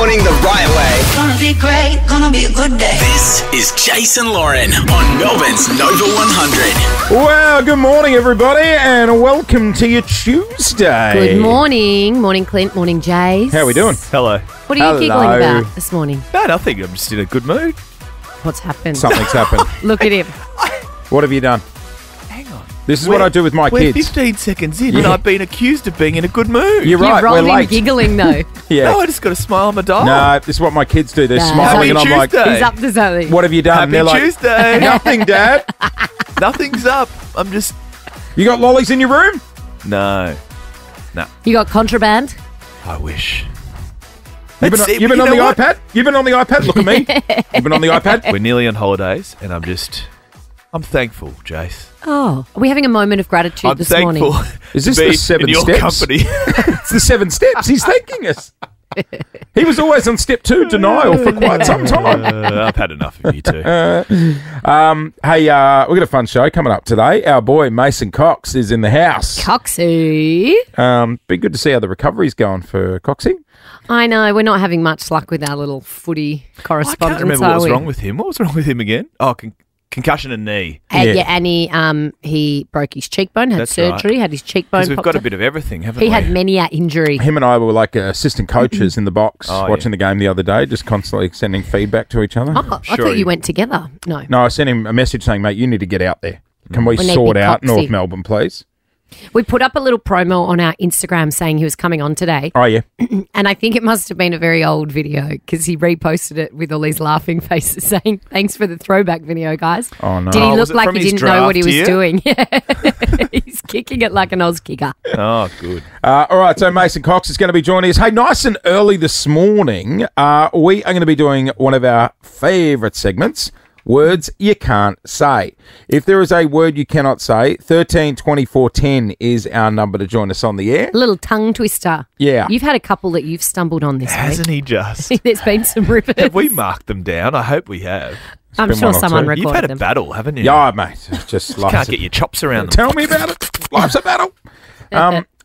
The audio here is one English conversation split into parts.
morning the right way. Gonna be great, gonna be a good day. This is Jason Lauren on Melbourne's Nova 100. Well, good morning, everybody, and welcome to your Tuesday. Good morning. Morning, Clint. Morning, Jace. How are we doing? Hello. What are you giggling about this morning? No, nothing. I'm just in a good mood. What's happened? Something's happened. Look at him. What have you done? Hang on. This is what I do with my We're kids. 15 seconds in and I've been accused of being in a good mood. You're right, You've rolled we're in late. giggling, though. Yeah. No, I just got a smile on my dial. No, this is what my kids do. They're No. smiling, and Happy I'm like, Tuesday. He's up to something. what have you done? Happy They're like, Tuesday. nothing, Dad. Nothing's up. I'm just... You got lollies in your room? No. You got contraband? I wish. You've been on the iPad? You've been on the iPad? Look at me. You've been on the iPad? We're nearly on holidays and I'm thankful, Jace. Oh, are we having a moment of gratitude I'm this thankful morning? Is this to be the 7 in your steps? company. It's the 7 steps. He's thanking us. He was always on step 2, denial, for quite some time. I've had enough of you two. Hey, we've got a fun show coming up today. Our boy Mason Cox is in the house. Coxie. Be good to see how the recovery's going for Coxie. I know, we're not having much luck with our little footy I correspondence, can't remember what are was we? wrong with him. What was wrong with him again? Oh, concussion and knee. Yeah, and he broke his cheekbone, had That's surgery, right. had his cheekbone Because we've popped got a out. bit of everything, haven't He we? had many a injury. Him and I were like assistant coaches in the box Oh, watching the game the other day, just constantly sending feedback to each other. Oh, I Sure thought you you- went together. No. No, I sent him a message saying, mate, you need to get out there. Can we We need sort big out Coxie. North Melbourne, please? We put up a little promo on our Instagram saying he was coming on today. Oh, yeah. And I think it must have been a very old video because he reposted it with all these laughing faces saying, thanks for the throwback video, guys. Oh, no. Did he Oh, look was it like from he his didn't know what he draft was year? doing? Yeah. He's kicking it like an Oz kicker. Oh, good. All right, so Mason Cox is going to be joining us. Hey, nice and early this morning, we are going to be doing one of our favourite segments, Words You Can't Say. If there is a word you cannot say, 13 24 10 is our number to join us on the air. A little tongue twister. Yeah. You've had a couple that you've stumbled on this Hasn't week. he just? There's been some rippers. Have we marked them down? I hope we have. I'm been sure one or someone two. recorded You've had a them. battle, haven't you? Yeah, mate. It's just life's Can't a- get your chops around them. Tell me about it. Life's a battle.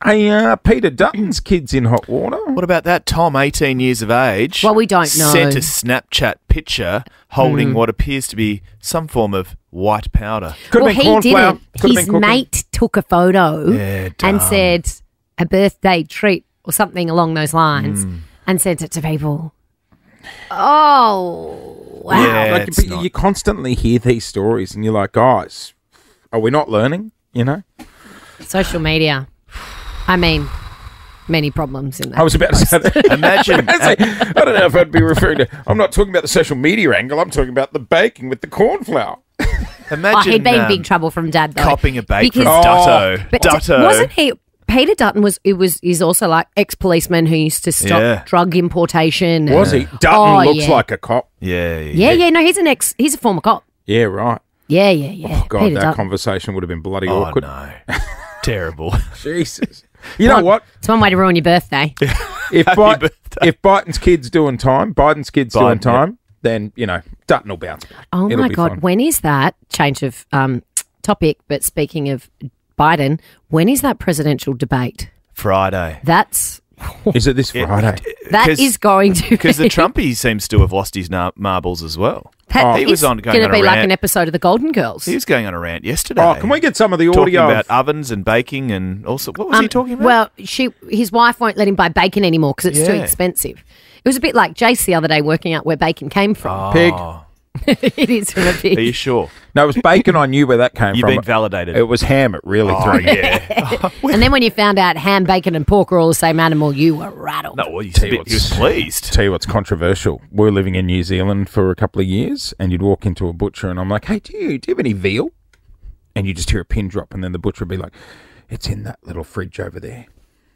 Hey, Peter Dutton's kids in hot water. What about that Tom, 18 years of age? Well, we don't know. Sent a Snapchat picture holding what appears to be some form of white powder. Could Well, have been he corn flour. didn't. Could have His been cooking. mate took a photo Yeah, and dumb. said a birthday treat or something along those lines Hmm. and sent it to people. Oh, wow. Yeah, Like, it's but not- you constantly hear these stories and you're like, guys, are we not learning? You know? Social media. I mean, many problems in that. I was about to say that. Imagine. I don't know if I'd be referring to. I'm not talking about the social media angle. I'm talking about the baking with the corn flour. Imagine. Oh, he'd be in big trouble from Dad though. Copping a bake from Because- Dutto. But Dutto. wasn't he? Peter Dutton is also like ex-policeman who used to stop Yeah. drug importation. and- Was he? Dutton Oh, looks yeah. like a cop. Yeah. Yeah. No, he's a former cop. Yeah, right. Yeah. Oh, God, Peter that Dutton. conversation would have been bloody Oh, awkward. no. Terrible. Jesus. You know what? It's one way to ruin your birthday. If birthday. if Biden's kids doing time, Biden, then, you know, Dutton will bounce back. Oh It'll my be God, fine. when is that? Change of topic, but speaking of Biden, when is that presidential debate? Friday. That's Is it this Friday? that is going to Because the be- Trumpy seems to have lost his marbles as well. that he was is on going gonna on a be like rant. an episode of the Golden Girls. He was going on a rant yesterday. Oh, can we get some of the talking audio? about ovens and baking and also what was he talking about? Well, his wife won't let him buy bacon anymore because it's too Yeah. expensive. It was a bit like Jace the other day working out where bacon came from. Pig. Oh, It is from a pig. are you sure? No, it was bacon. I knew where that came You've from. been validated. It was ham. It really Oh, threw me. yeah. And then when you found out ham, bacon, and pork are all the same animal, you were rattled. No, well, he Tell you was pleased. Tell you what's controversial. We were living in New Zealand for a couple of years, and you'd walk into a butcher, and I'm like, "Hey, do you have any veal?" And you just hear a pin drop, and then the butcher would be like, "It's in that little fridge over there."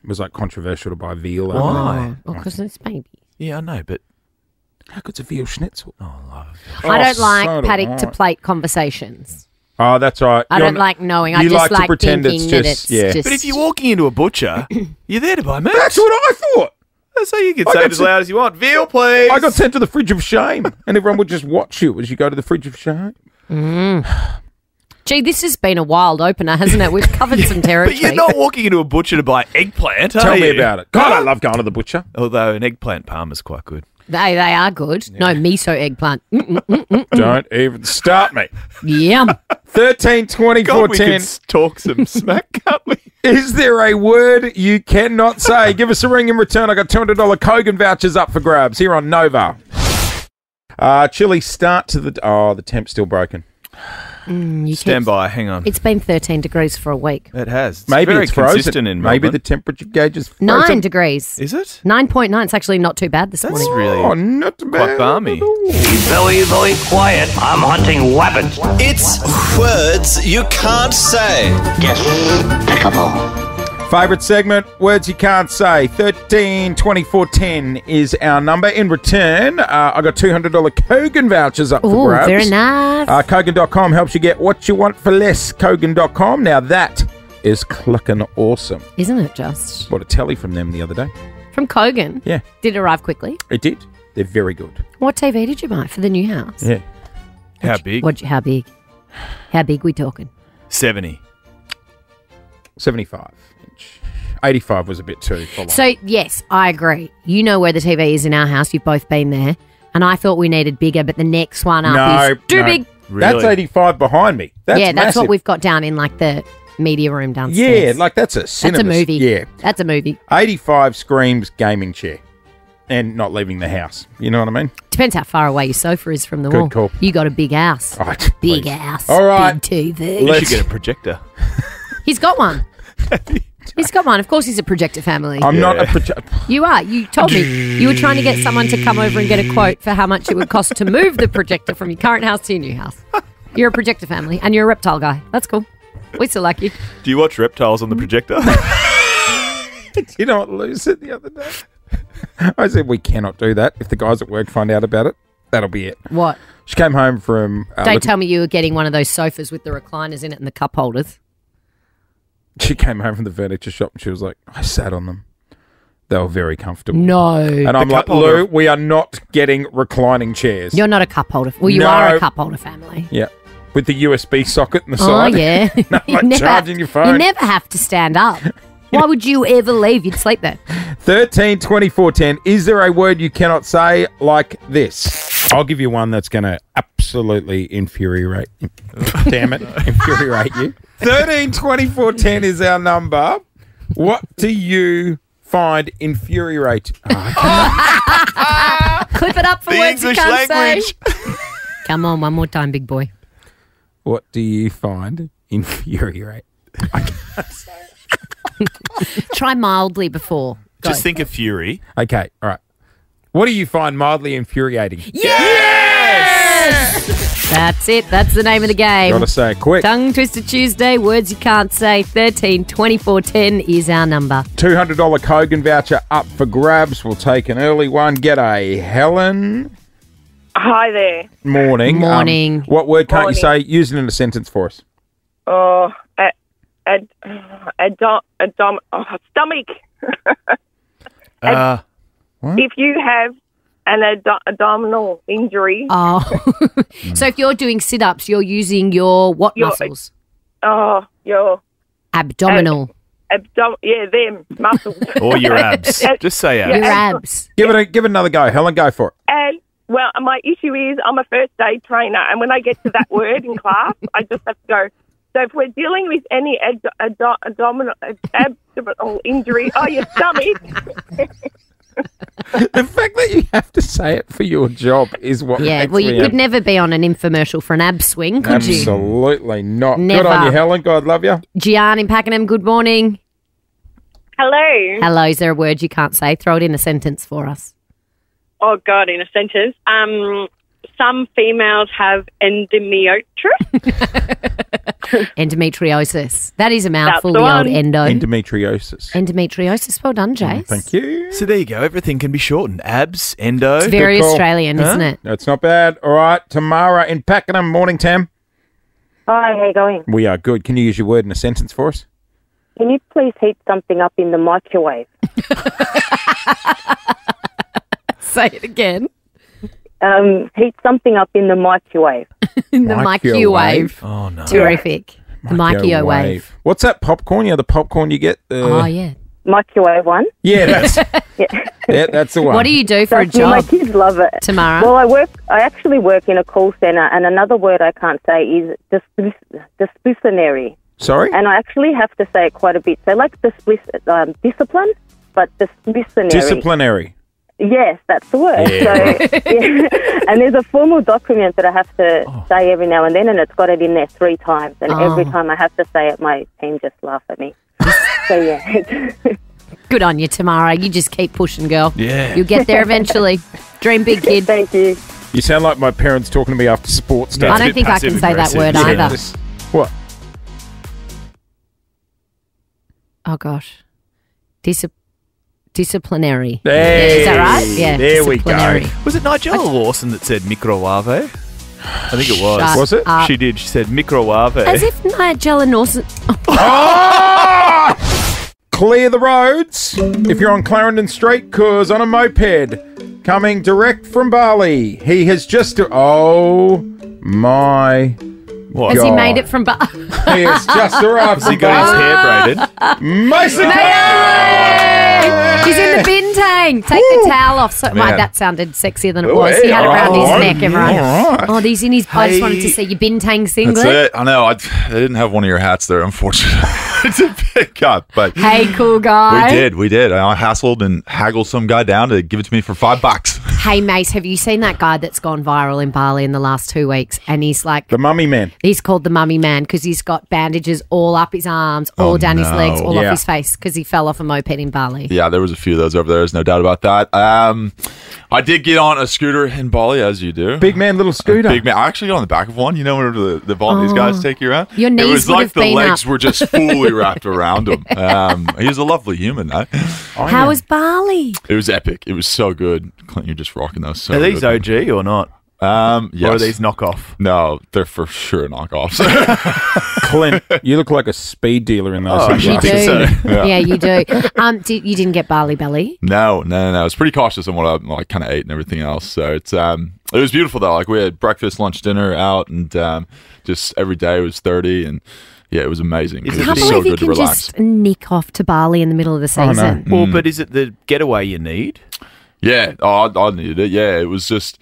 It was like controversial to buy veal. over there. Why? Well, because it's baby. Yeah, I know, but How good's a veal schnitzel? I don't like so do paddock to I. plate conversations. Oh, that's right. I don't like knowing. I you just like to pretend thinking it's that just- it's yeah. just. but if you're walking into a butcher, you're there to buy meat. That's what I thought. So you can I say got it as some- loud as you want. Veal, please. I got sent to the fridge of shame, and everyone would just watch you as you go to the fridge of shame. Gee, this has been a wild opener, hasn't it? We've covered some territory. But you're not walking into a butcher to buy eggplant, are Tell me you? about it. God, I love going to the butcher. Although an eggplant parm is quite good. They are good. No, miso eggplant. Don't even start me. Yum. 13, 24, God, we 10. could talk some smack, can't we? Is there a word you cannot say? Give us a ring in return. I got $200 Kogan vouchers up for grabs here on Nova. Chilli, start to the... Oh, the temp's still broken. Stand by. Hang on. It's been 13 degrees for a week. It has. Maybe very it's frozen. consistent in Maybe Melbourne. the temperature gauge is frozen. 9 degrees. Is it? 9.9. It's actually not too bad this That's morning. really Oh, not bad. quite balmy. Very, very quiet. I'm hunting weapons. It's words you can't say. Despicable. Favourite segment, words you can't say. 13 24 10 is our number. In return, I got $200 Kogan vouchers up for Oh, grabs. very nice. Kogan.com helps you get what you want for less. Kogan.com. Now that is clicking awesome. Isn't it just? Bought a telly from them the other day. From Kogan? Yeah, Did it arrive quickly? it did. They're very good. What TV did you buy for the new house? Yeah. How big? How big? How big we talking? 70. 75 inch. 85 was a bit too full on. So, yes, I agree. You know where the TV is in our house. You've both been there. And I thought we needed bigger, but the next one up is too big. That's Really? 85 behind me. That's That's massive. what we've got down in like the media room Yeah, downstairs. like that's a that's cinema. a movie. Yeah. That's a movie. 85 screams gaming chair and not leaving the house. You know what I mean? Depends how far away your sofa is from the Good wall. call. You got a big house. Oh, Big please. house. All right. Big TV. You Let's- should get a projector. He's got one. He's got one. Of course, he's a projector family. I'm not a Yeah. You are. You told me you were trying to get someone to come over and get a quote for how much it would cost to move the projector from your current house to your new house. You're a projector family, and you're a reptile guy. That's cool. We still like you. Do you watch reptiles on the projector? You know what Lou said the other day? I said we cannot do that. If the guys at work find out about it, that'll be it. What? She came home from... Don't tell me you were getting one of those sofas with the recliners in it and the cup holders. She came home from the furniture shop and she was like, I sat on them. They were very comfortable. No. And I'm like, cup holder- Lou, we are not getting reclining chairs. You're not a cup holder. Well, you No. are a cup holder family. Yeah. With the USB socket in the Oh, side. yeah. Like charging your phone. You never have to stand up. Why would you ever leave? You'd sleep there. 13 24 10. Is there a word you cannot say like this? I'll give you one that's going to absolutely infuriate you. Damn it. Infuriate you. 13 24 10 is our number. What do you find infuriating? Clip it up for The words you English can't language. say. Come on, one more time, big boy. What do you find infuriate? Try mildly before. Go. Just think of fury. Okay, all right. What do you find mildly infuriating? That's it. That's the name of the game. Gotta say it quick. Tongue Twister Tuesday, words you can't say. 13 24 10 is our number. $200 Kogan voucher up for grabs. We'll take an early one. G'day, Helen. Hi there. Morning. Morning. What word can't you say? Morning. Use it in a sentence for us. Stomach. What? If you have an abdominal injury, Oh. So if you're doing sit ups, you're using your what Your- muscles? your Abdominal. them muscles. Or your abs. Just say abs. Your abs. Give it another go. Helen, go for it. And well, my issue is I'm a first aid trainer, and when I get to that word in class, I just have to go. So if we're dealing with any abdominal injury, your stomach. The fact that you have to say it for your job is what Yeah, makes well, you me could never be on an infomercial for an ab swing, could you? Absolutely not. Good Never. on you, Helen. God love you. Gian in Pakenham, good morning. Hello. Hello, is there a word you can't say? Throw it in a sentence for us. Oh, God, in a sentence. Some females have endometriosis. Endometriosis. That is a mouthful, the the old one. endo. Endometriosis. Endometriosis. Well done, Jace. Thank you. So there you go. Everything can be shortened. Abs, endo. It's very Good call. Australian, isn't it? That's not bad. All right. Tamara in Pakenham. Morning, Tam. Hi, how you going? We are good. Can you use your word in a sentence for us? Can you please heat something up in the microwave? Say it again. Heat something up in the microwave. In the microwave. Oh, no. Terrific. The microwave. What's that popcorn? You know, the popcorn you get? Oh, yeah. microwave one. Yeah, that's that's the one. What do you do for a Trust me, my job, kids love it. Tamara? Well, I actually work in a call centre, and another word I can't say is disciplinary. Sorry? And I actually have to say it quite a bit. So like discipline, but disciplinary. Disciplinary. Yes, that's the word. Yeah. So, yeah. And there's a formal document that I have to say every now and then, and it's got it in there 3 times. And every time I have to say it, my team just laugh at me. So, yeah. Good on you, Tamara. You just keep pushing, girl. Yeah. You'll get there eventually. Dream big, kid. Thank you. You sound like my parents talking to me after sports day. I don't think I can say that word either. What? Oh, gosh. Disciplinary. Hey, is that right? Yeah. There we go. Disciplinary. Was it Nigella Lawson that said microwave? I think it was. Shut Was it? up. She did. She said microwave. As if Nigella Lawson... Oh! Clear the roads if you're on Clarendon Street, cause on a moped coming direct from Bali. He has just... Oh, my... What? Has he God. made it from... He has just arrived Has he from got his hair braided? Mason! He's in the bin tang. Take the towel off. So, Man. that sounded sexier than it was. He had it around his neck, everyone. Oh, he's in his... I just wanted to see your bin tang singlet. That's it. I know. I didn't have one of your hats there, unfortunately. To pick up, but Hey, cool guy. we did. I hassled and haggled some guy down to give it to me for $5. Hey, Mace, have you seen that guy that's gone viral in Bali in the last 2 weeks? And he's like... The mummy man. He's called the mummy man because he's got bandages all up his arms, all down his legs, all off his face because he fell off a moped in Bali. Yeah, there was a few of those over there. There's no doubt about that. I did get on a scooter in Bali, as you do. Big man, little scooter. Big man. I actually got on the back of one. You know, where the Balinese guys take you around? Your knees It was would like have the been legs up. were just fully wrapped around him. He was a lovely human, though. How was Bali? It was epic. It was so good. Clint, you're just rocking those. So Are these good. OG or not? Yes. Or are these knockoff? No, they're for sure knockoffs. Clint, you look like a speed dealer in those Oh, You do. sunglasses. Yeah, you do. You didn't get Bali belly? No. I was pretty cautious on what I kind of ate and everything else. So it was beautiful though. Like we had breakfast, lunch, dinner out, and just every day was 30, and yeah, it was amazing. Is It it I was can't so believe you good to can relax. just nick off to Bali in the middle of the Oh, no. season. Well, but is it the getaway you need? Yeah, I needed it. Yeah, it was just.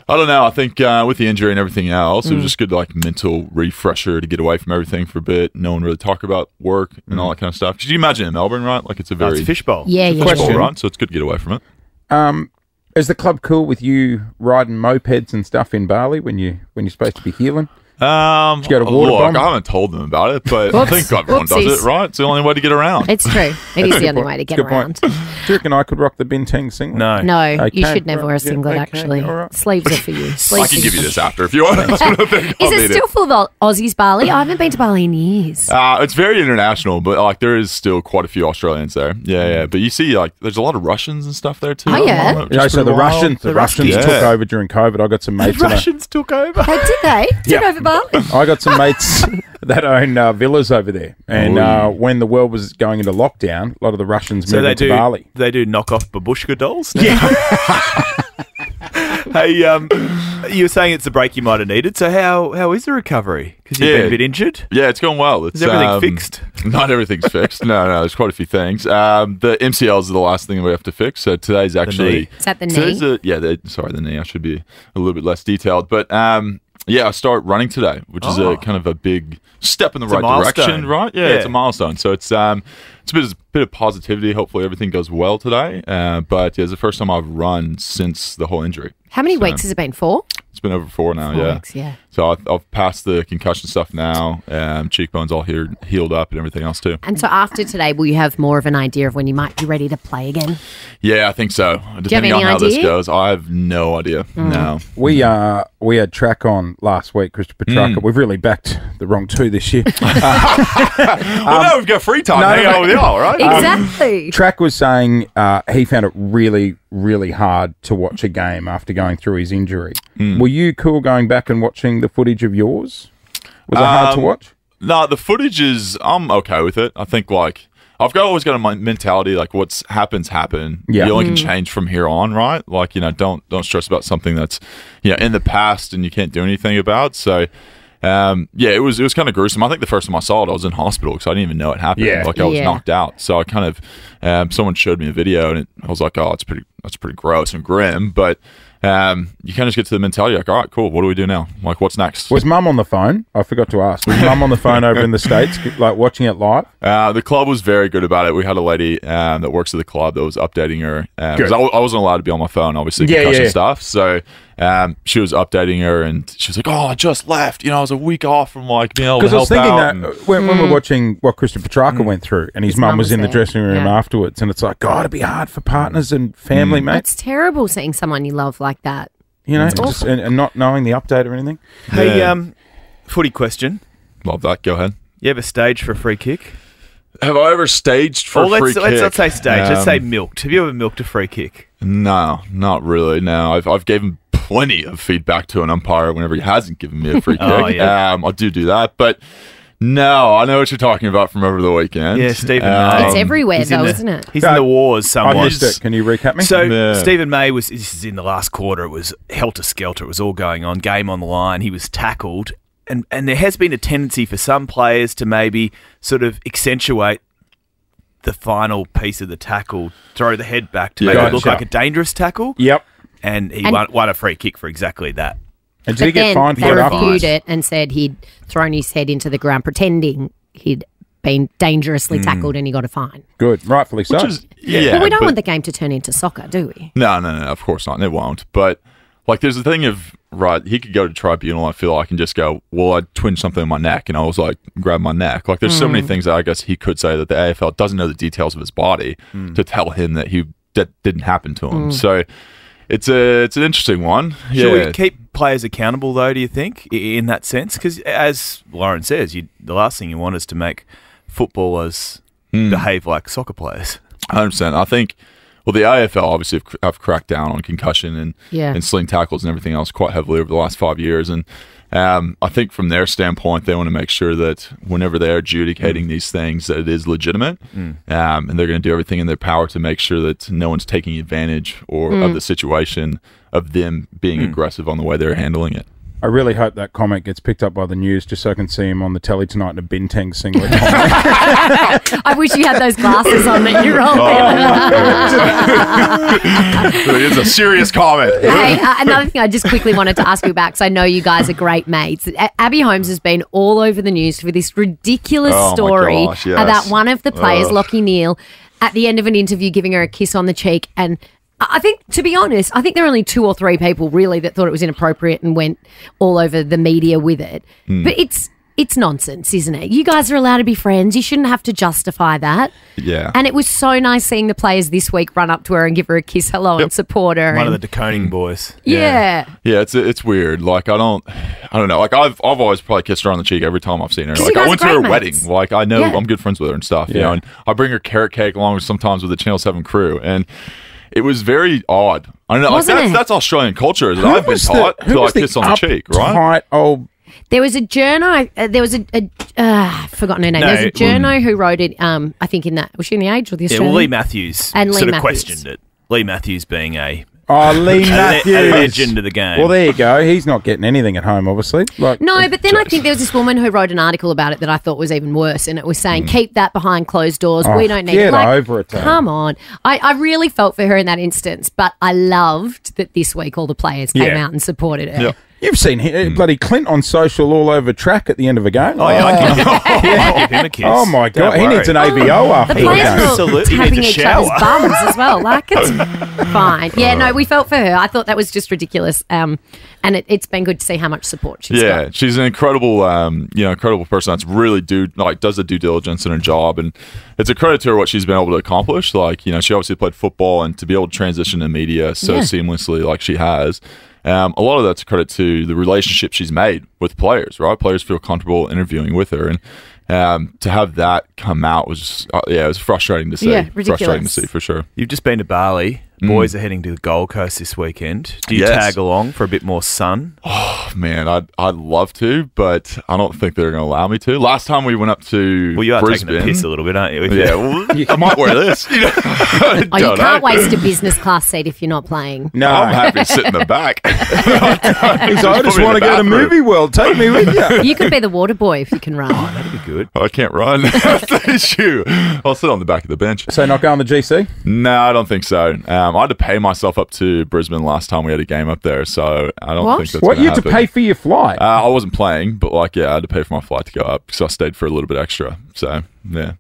I don't know. I think with the injury and everything else, it was just good, like mental refresher to get away from everything for a bit. No one really talk about work and all that kind of stuff. Could you imagine in Melbourne, right? Like it's a Oh, very it's a fishbowl. Yeah, yeah. fishbowl, Question. right? So it's good to get away from it. Is the club cool with you riding mopeds and stuff in Bali when you're supposed to be healing? You go to water look, bomb? I haven't told them about it, but I Whoops. think everyone does Whoopsies. it, right? It's the only way to get around. It's true. It is the only way to get Good around. point. Do you reckon I could rock the Bintang singlet? No. No, Okay, you should never wear a right, yeah, singlet, okay, actually. all right. Sleeves are for you. I Sleeves can are give for you this after if you want. That's what I think. I'll Is it need still full of Aussies, Bali? I haven't been to Bali in years. It's very international, but like there is still quite a few Australians there. Yeah. But you see, like, there's a lot of Russians and stuff there too. Oh, yeah? Which is Yeah, so pretty the wild. Russians Yeah. took over during COVID. I got some mates. The Russians took over. Oh, did they? Took over Bali? I got some mates that own villas over there, and when the world was going into lockdown, a lot of the Russians So moved they to do. Bali. They do knockoff babushka dolls. Yeah. Hey, you were saying it's the break you might have needed. So how is the recovery? Because you've been a bit injured. Yeah, it's going well. It's, Is everything fixed? Not everything's fixed. No, there's quite a few things. The MCLs are the last thing we have to fix. So today's actually knee. Is that the today's knee? the knee. I should be a little bit less detailed, but I start running today, which is a kind of a big step in the It's a right direction, milestone. right? Yeah, Yeah. it's a milestone. So it's a bit of positivity. Hopefully everything goes well today. But yeah, it's the first time I've run since the whole injury. How many weeks has it been? 4? It's been over 4 now. 4 yeah. weeks, yeah. So I've passed the concussion stuff now. Cheekbones all healed up and everything else too. And so after today, will you have more of an idea of when you might be ready to play again? Yeah, I think so. Depending any on how this idea? goes, I have no idea. No. We had track on last week, Christopher Trucker. We've really backed the wrong two this year. Well, now we've got free time. no, Hang no, out with y'all, right? Exactly. Track was saying he found it really, really hard to watch a game after going through his injury. Were you cool going back and watching the footage of yours? Was it hard to watch? No, the footage is. I'm okay with it. I think like I've always got a mentality like what's happens. Yeah. You only can change from here on, right? Like don't stress about something that's in the past and you can't do anything about. So. yeah, it was kind of gruesome. I think the first time I saw it, I was in hospital because I didn't even know it happened. Yeah. Like I was knocked out. So I kind of someone showed me a video, and I was like, oh, that's pretty gross and grim. But you kind of just get to the mentality like, all right, cool. What do we do now? Like, what's next? Was Mum on the phone? I forgot to ask. Was Mum on the phone over in the States, like watching it live? The club was very good about it. We had a lady that works at the club that was updating her. Because I wasn't allowed to be on my phone, obviously, concussion stuff. So she was updating her, and she was like, oh, I just left. I was a week off from like being able to help out. Because I was thinking that when we're watching what Christopher Petrarca went through, and his mum was in the dressing room afterwards, and it's like, God, it'd be hard for partners and family, mate. It's terrible seeing someone you love like that. Just, and not knowing the update or anything. Hey, footy question. Love that. Go ahead. You ever staged for a free kick? Have I ever staged for a free kick? Let's not say staged. Let's say milked. Have you ever milked a free kick? No, not really. No, I've given plenty of feedback to an umpire whenever he hasn't given me a free kick. I do that, but no, I know what you're talking about from over the weekend. Yeah, Stephen May. It's everywhere, isn't it? He's in the wars somewhat. I missed it. Can you recap me? So Stephen May this is in the last quarter. It was helter-skelter. It was all going on. Game on the line. He was tackled. And there has been a tendency for some players to maybe sort of accentuate the final piece of the tackle, throw the head back to make it look like a dangerous tackle. Yep. And he won a free kick for exactly that. And did he get fined for it? They reviewed it and said he'd thrown his head into the ground pretending he'd been dangerously tackled and he got a fine. Good. Rightfully so. But we don't want the game to turn into soccer, do we? No, of course not. And it won't. But like there's the thing of, right, he could go to tribunal, I feel like, and just go, well, I twinged something in my neck, and I was like, grab my neck. Like there's so many things that I guess he could say that the AFL doesn't know the details of his body to tell him that that didn't happen to him. So it's an interesting one. Should we keep players accountable, though, do you think, in that sense? Because as Lauren says, the last thing you want is to make footballers behave like soccer players. 100%. I think, well, the AFL obviously have cracked down on concussion and sling tackles and everything else quite heavily over the last 5 years. And I think from their standpoint, they want to make sure that whenever they're adjudicating these things, that it is legitimate. And they're going to do everything in their power to make sure that no one's taking advantage of the situation of them being aggressive on the way they're handling it. I really hope that comment gets picked up by the news just so I can see him on the telly tonight in a Bintang singlet. I wish you had those glasses on that you rolled It's a serious comment. Hey, another thing I just quickly wanted to ask you about, because I know you guys are great mates. Abby Holmes has been all over the news for this ridiculous story about one of the players, Lachie Neale, at the end of an interview giving her a kiss on the cheek. And I think, to be honest, I think there are only 2 or 3 people really that thought it was inappropriate and went all over the media with it. But it's nonsense, isn't it? You guys are allowed to be friends. You shouldn't have to justify that. Yeah. And it was so nice seeing the players this week run up to her and give her a kiss hello and support her. One of the DeConing boys. Yeah. Yeah, it's weird. Like I don't know. Like I've always probably kissed her on the cheek every time I've seen her. Like I went to her wedding. Like I know I'm good friends with her and stuff. You know, and I bring her carrot cake along with sometimes with the Channel 7 crew, and it was very odd. I don't know. Like that's Australian culture. That I've been taught to like kiss on the cheek, right? There was a journo. I've forgotten her name. There's a journo who wrote it. I think in that was she in the Age or the Australian? Yeah, well, Lee Matthews and sort of questioned it. Lee Matthews being Lee Matthews, a legend of the game. Well, there you go. He's not getting anything at home, obviously. No, but then I think there was this woman who wrote an article about it that I thought was even worse, and it was saying, keep that behind closed doors. We don't need it. Get over it, Tom. Come on. I really felt for her in that instance, but I loved that this week all the players came out and supported her. Yep. You've seen bloody Clint on social all over track at the end of a game. Oh, yeah, I'll give him a kiss. Oh, my God. He needs an AVO after the the game. players were Absolutely tapping needs a each other's shower. bums as well. Like, it's fine. Yeah, no, we felt for her. I thought that was just ridiculous. And it's been good to see how much support she's got. Yeah, she's an incredible, incredible person that's really does the due diligence in her job, and it's a credit to her what she's been able to accomplish. Like, she obviously played football, and to be able to transition to media so seamlessly like she has. A lot of that's a credit to the relationship she's made with players, right? Players feel comfortable interviewing with her, and to have that come out was just, it was frustrating to see. Yeah, ridiculous. Frustrating to see for sure. You've just been to Bali. Boys are heading to the Gold Coast this weekend. Do you Yes. tag along for a bit more sun? Oh, man, I'd love to, but I don't think they're going to allow me to. Last time we went up to Well, you are Brisbane. taking the piss a little bit, aren't you? Yeah, well, I might wear this. You know? Oh, you can't waste a business class seat if you're not playing. No. I'm happy to sit in the back. He's like, I just want to go to movie world. Take me with you. You could be the water boy if you can run. That'd be good. I can't run. That's the issue. I'll sit on the back of the bench. So not going to GC? No, I don't think so. I had to pay myself up to Brisbane last time we had a game up there, so I don't What? think that's What, gonna you had to happen. pay for your flight? I wasn't playing, but I had to pay for my flight to go up because I stayed for a little bit extra. So, yeah.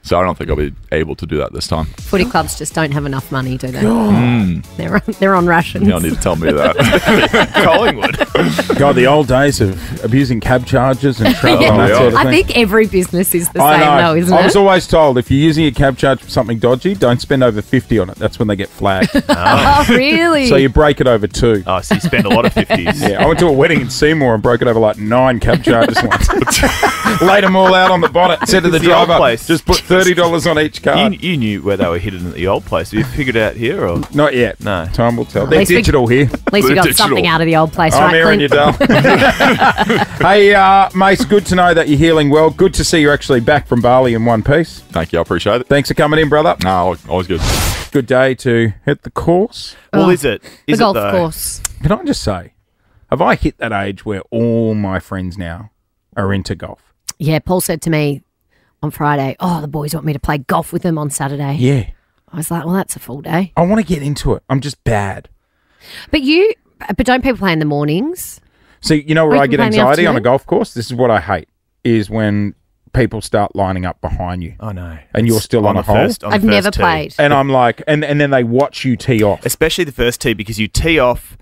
So I don't think I'll be able to do that this time. Footy clubs just don't have enough money, do they? They're on rations. You don't need to tell me that. Collingwood. God, the old days of abusing cab charges and travel and that Yeah. sort of I thing. think every business is the I same, know. though, isn't I it? was always told if you're using a cab charge for something dodgy, don't spend over 50 on it. That's when they get flagged. Oh, really? So you break it over 2. Oh, so you spend a lot of 50s. Yeah, I went to a wedding in Seymour and broke it over like 9 cab charges once. Laid them all out on the bonnet. Said to the It's the old driver, place. just put $30 on each card. You knew where they were hidden at the old place. Have you figured it out here? Or Not yet. No. Time will tell. They're least we- digital here. At least we got Digital. something out of the old place, I'm right, here in Clint? your Dale. Hey, Mace, good to know that you're healing well. Good to see you're actually back from Bali in one piece. Thank you. I appreciate it. Thanks for coming in, brother. No, always good. Good day to hit the course. well, is it? The Is golf it though? course. Can I just say, have I hit that age where all my friends now are into golf? Yeah, Paul said to me on Friday, oh, the boys want me to play golf with them on Saturday. Yeah. I was like, well, that's a full day. I want to get into it. I'm just bad. But don't people play in the mornings? See, you know Or where you I can get play in the anxiety on a afternoon? golf course? This is what I hate, is when people start lining up behind you. I know. And you're still on a the hole? first- on the I've first never tee. played. And I'm like, and then they watch you tee off. Especially the first tee, because you tee off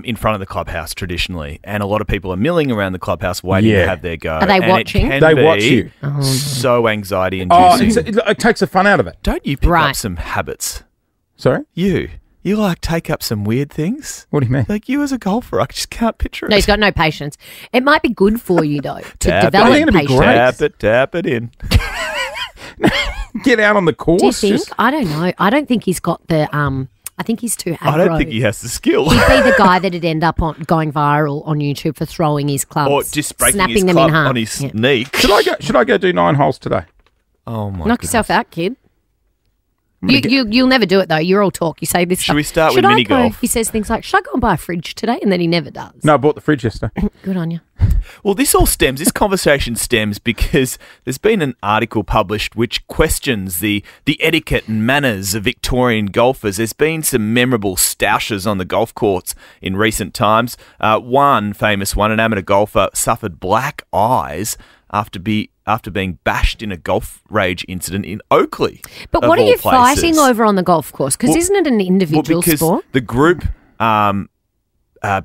in front of the clubhouse traditionally, and a lot of people are milling around the clubhouse waiting Yeah. to have their go. Are they And it watching? can They be watch you. So anxiety Oh, inducing. it takes the fun out of it. Don't you pick Right. up some habits? Sorry? You like take up some weird things? What do you mean? Like you as a golfer, I just can't picture it. No, he's got no patience. It might be good for you, though, to Tap it. develop I think it'd be patience. great. Tap it in. Get out on the course. Do you think? just- I don't know. I don't think he's got the. I think he's too aggro. I don't think he has the skill. He'd be the guy that'd end up going viral on YouTube for throwing his clubs, Or just breaking snapping his them club in half. on his Yeah. knee. Should I go do 9 holes today? Oh my Knock God. yourself out, kid. You'll never do it though. You're all talk. You say this. Should stuff. we start Should with I mini go? golf? He says things like, "Should I go and buy a fridge today?" And then he never does. No, I bought the fridge yesterday. Good on you. Well, this conversation stems because there's been an article published which questions the etiquette and manners of Victorian golfers. There's been some memorable stoushes on the golf courts in recent times. One famous one, an amateur golfer, suffered black eyes after being bashed in a golf rage incident in Oakley. But of what are all you places. fighting over on the golf course? Because Well- isn't it an individual because sport? the group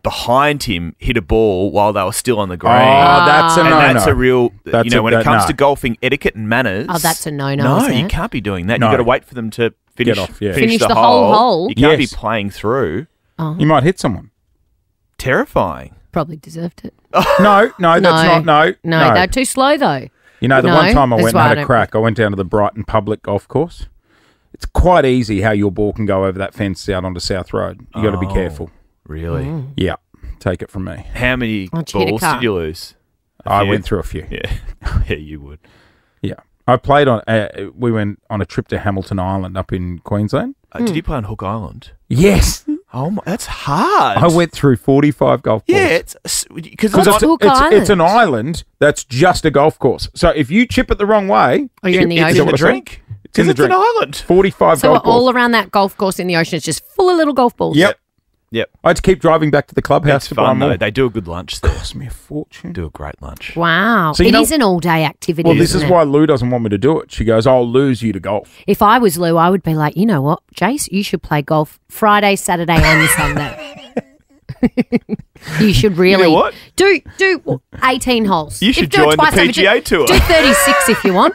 behind him hit a ball while they were still on the green. Oh, that's a and no-no. that's a real, That's when it comes no. to golfing etiquette and manners. Oh, that's a no-no, No, isn't you it? can't be doing that. No. You've got to wait for them to finish, off, yeah. Finish the whole hole. You can't Yes. be playing through. You might hit someone. Terrifying. Probably deserved it. No, that's not. No, No, they're too slow though. You know, the No, one time I that's went and why I had a don't- crack, I went down to the Brighton public golf course. It's quite easy how your ball can go over that fence out onto South Road. You got to be careful. Really? Yeah, take it from me. How many Why'd you hit a balls car? did you lose? I few? went through a few. Yeah. Yeah, you would. Yeah, I played on. We went on a trip to Hamilton Island up in Queensland. Did you play on Hook Island? Yes, Oh, my, that's hard. I went through 45 golf balls. Yeah, it's because Because What's Hook Island? it's an island that's just a golf course. So if you chip it the wrong way, Oh, you're in the is ocean. that what I said? drink. It's in the It's an drink. island. 45 So golf all balls. around that golf course in the ocean, it's just full of little golf balls. Yep. Yep. I had to keep driving back to the clubhouse It's to buy fun, more. though. They do a good lunch there. Cost me a fortune. Do a great lunch. Wow. So you It know- is an all-day activity. Well, this is isn't it? why Lou doesn't want me to do it. She goes, I'll lose you to golf. If I was Lou, I would be like, you know what, Jace, you should play golf Friday, Saturday, and Sunday. You should really what? do 18 holes. You should do it join the twice over, PGA Tour. Do 36 if you want.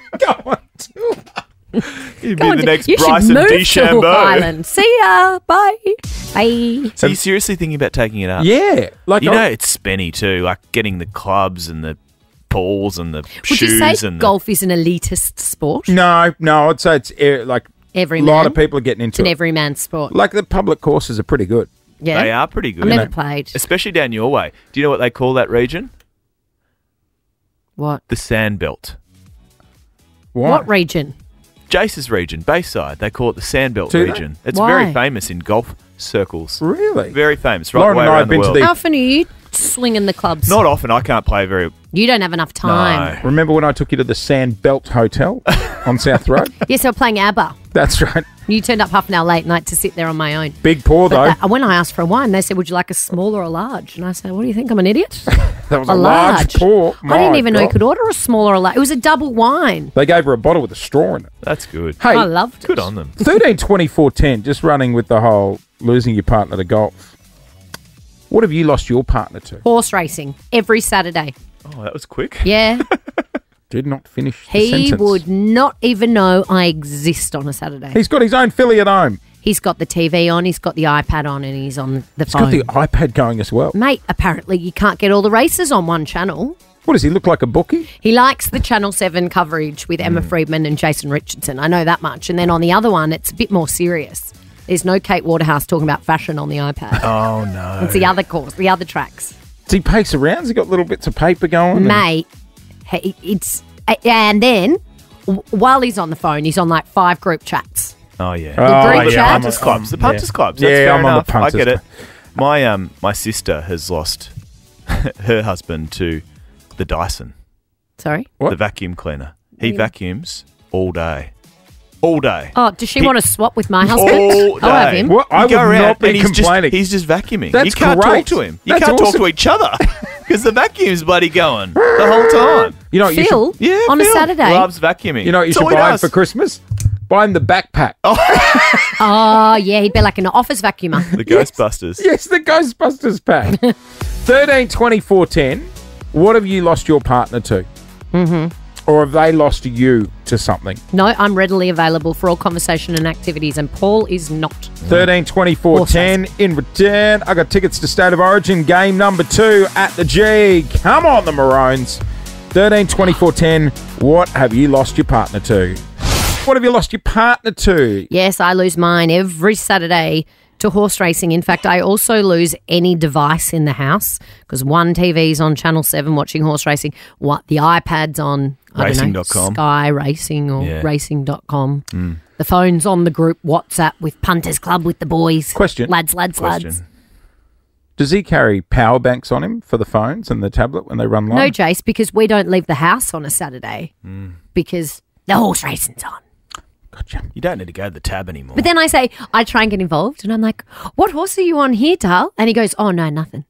You'd Go be on, the next you should Bryson move to Hook DeChambeau. Island. See ya. Bye. Bye. So you're seriously thinking about taking it up? Yeah. Like You know, it's spenny too, like getting the clubs and the balls and the Would shoes you say and golf is an elitist sport? No, I'd say it's like Every A man. lot of people are getting It's into an it. every man's sport. Like the public courses are pretty good. Yeah. They are pretty good. I've never played. Especially down your way. Do you know what they call that region? What? The Sand Belt. What region? Jace's region, Bayside. They call it the Sandbelt Do they? region. It's Why? very famous in golf circles. Really? Very famous. Right Lauren the way and I around have the been to world. the- How often are you swinging the clubs? Not often. I can't play very. You don't have enough time. Remember when I took you to the Sand Belt Hotel on South Road? Yes, we're playing ABBA. That's right. You turned up half an hour late night to sit there on my own. Big pour, though. But when I asked for a wine, they said, would you like a small or a large? And I said, what do you think? I'm an idiot? That was a large pour. I didn't My even know you God. could order a small or a large. It was a double wine. They gave her a bottle with a straw in it. That's good. Hey, I loved it. Good on them. 13, 24, 10, just running with the whole losing your partner to golf. What have you lost your partner to? Horse racing every Saturday. Oh, that was quick. Yeah. Did not finish the He sentence. would not even know I exist on a Saturday. He's got his own filly at home. He's got the TV on, he's got the iPad on, and he's on the He's phone. got the iPad going as well. Mate, apparently you can't get all the races on one channel. What does he look like, a bookie? He likes the Channel 7 coverage with Emma Friedman and Jason Richardson. I know that much. And then on the other one, it's a bit more serious. There's no Kate Waterhouse talking about fashion on the iPad. Oh, no. It's the other course, the other tracks. Does he pace around? Has he got little bits of paper going? Mate, hey, it's... And then, while he's on the phone, he's on like 5 group chats. Oh, yeah. Oh, group the chat? punters clubs. The punters clubs. That's Yeah, fair I'm on the enough. I punters get it. club. My sister has lost her husband to the Dyson, Sorry? What? the vacuum cleaner. He vacuums all day. All day. Oh, does she want to swap with my husband? All I'll have day. him. What? I You would go around not be and complaining. He's just vacuuming. That's you can't great. talk to him. You That's can't talk awesome. to each other because the vacuum's bloody going the whole time. You know what you Phil, should, Yeah, on a Phil Saturday. loves vacuuming. you know what you That's should all he buy him does. for Christmas? Buy him the backpack. Oh, yeah, he'd be like an office vacuumer. The Ghostbusters. Yes, the Ghostbusters pack. 13, 24, 10. What have you lost your partner to? Mm-hmm. Or have they lost you to something? No, I'm readily available for all conversation and activities, and Paul is not. 13, 24, Horse 10. In return, I got tickets to State of Origin game number 2 at the G. Come on, the Maroons. 13, 24, 10. What have you lost your partner to? What have you lost your partner to? Yes, I lose mine every Saturday to horse racing. In fact, I also lose any device in the house because one TV's on Channel 7 watching horse racing. What the iPad's on I don't know, Racing.com. Sky Racing or Yeah. racing.com. The phone's on the group WhatsApp with Punters Club with the boys. Question. Lads. Question. Does he carry power banks on him for the phones and the tablet when they run live? No, Jace, because we don't leave the house on a Saturday because the horse racing's on. Gotcha. You don't need to go to the tab anymore. But then I try and get involved and I'm like, what horse are you on here, Tal? And he goes, oh, no, nothing.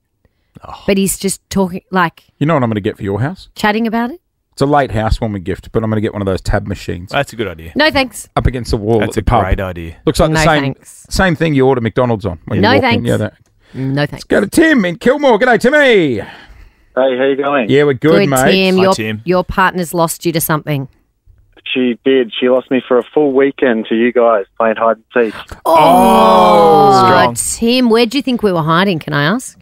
But he's just talking, like, You know what I'm going to get for your house? chatting about it. It's a late housewarming gift, but I'm going to get one of those tab machines That's a good idea. No, thanks. up against the wall That's at a the pub. great idea. Looks like No, the same thanks. same thing you order McDonald's on when No, you walk in. thanks. Yeah, that. No, thanks. Go to Tim in Kilmore. G'day, Timmy. Hey, how you going? Yeah, we're good, mate. Tim. Hi, Tim. Your partner's lost you to something. She did. She lost me for a full weekend to you guys playing hide and seek. Oh, Strong. Tim, where do you think we were hiding, can I ask?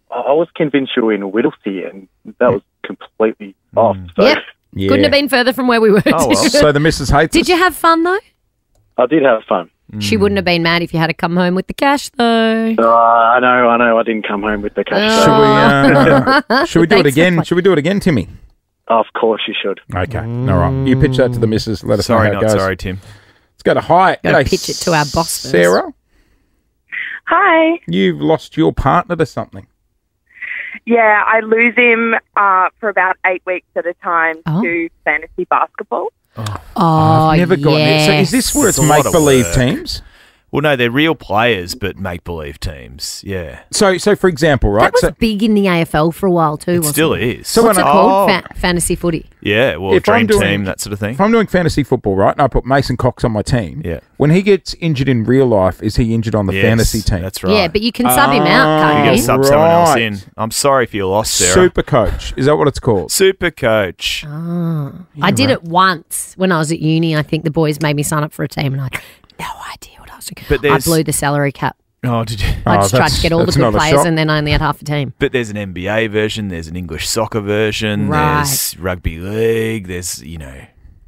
I was convinced you were in Whittlesea, and that was completely off. So Yep. Yeah. Couldn't have been further from where we were. Oh, well. So the missus hates Did us? you have fun, though? I did have fun. She wouldn't have been mad if you had to come home with the cash, though. I know. I didn't come home with the cash. Should we do it Thanks for again? playing. Should we do it again, Timmy? Of course you should. Okay. All right. You pitch that to the missus. Let us Sorry, know how not it goes. sorry, Tim. Let's go to Hyatt. Gotta G'day, pitch it to our boss first. Sarah, Hi. you've lost your partner to something. Yeah, I lose him for about 8 weeks at a time Oh. to fantasy basketball. Oh, I've never gotten it. So is yes. this where it's It's a lot of make-believe work. teams? Well, no, they're real players, but make-believe teams. Yeah. So for example, right? That was So big in the AFL for a while, too, It wasn't still it? is. So What's it when called? Oh. Fantasy footy. Yeah, well, If I'm dream doing- team, that sort of thing. if I'm doing fantasy football, right, and I put Mason Cox on my team, Yeah. when he gets injured in real life, is he injured on the Yes, fantasy team? That's right. Yeah, but you can sub him out, Ah, you can't got to you? sub someone else Right. in. I'm sorry for your loss, Sarah. Super coach. Is that what it's called? Super coach. I did it once when I was at uni. I think the boys made me sign up for a team, and I had no idea what I was doing. But I there's- blew the salary cap. Oh, did you? I just tried to get all the that's good not a players, shock. and then I only had half a team. But there's an NBA version. There's an English soccer version. Right. There's rugby league. There's,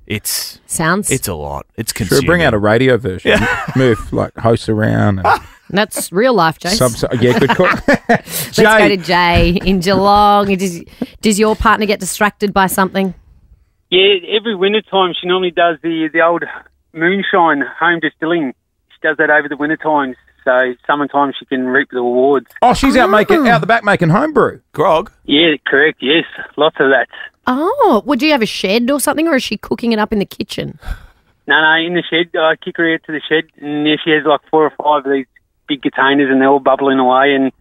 It's Sounds. It's a lot. It's Should we consuming. bring out a radio version? Move, like, hosts around. And That's real life, Jace. yeah, good call. Let's go to Jay in Geelong. Does your partner get distracted by something? Yeah, every winter time she normally does the old moonshine home distilling. She does that over the winter times, so summertime she can reap the rewards. Oh, she's out the back making homebrew. Grog? Yeah, correct, yes. Lots of that. Oh, would you have a shed or something, or is she cooking it up in the kitchen? No, in the shed. I kick her out to the shed, and she has like 4 or 5 of these big containers, and they're all bubbling away, and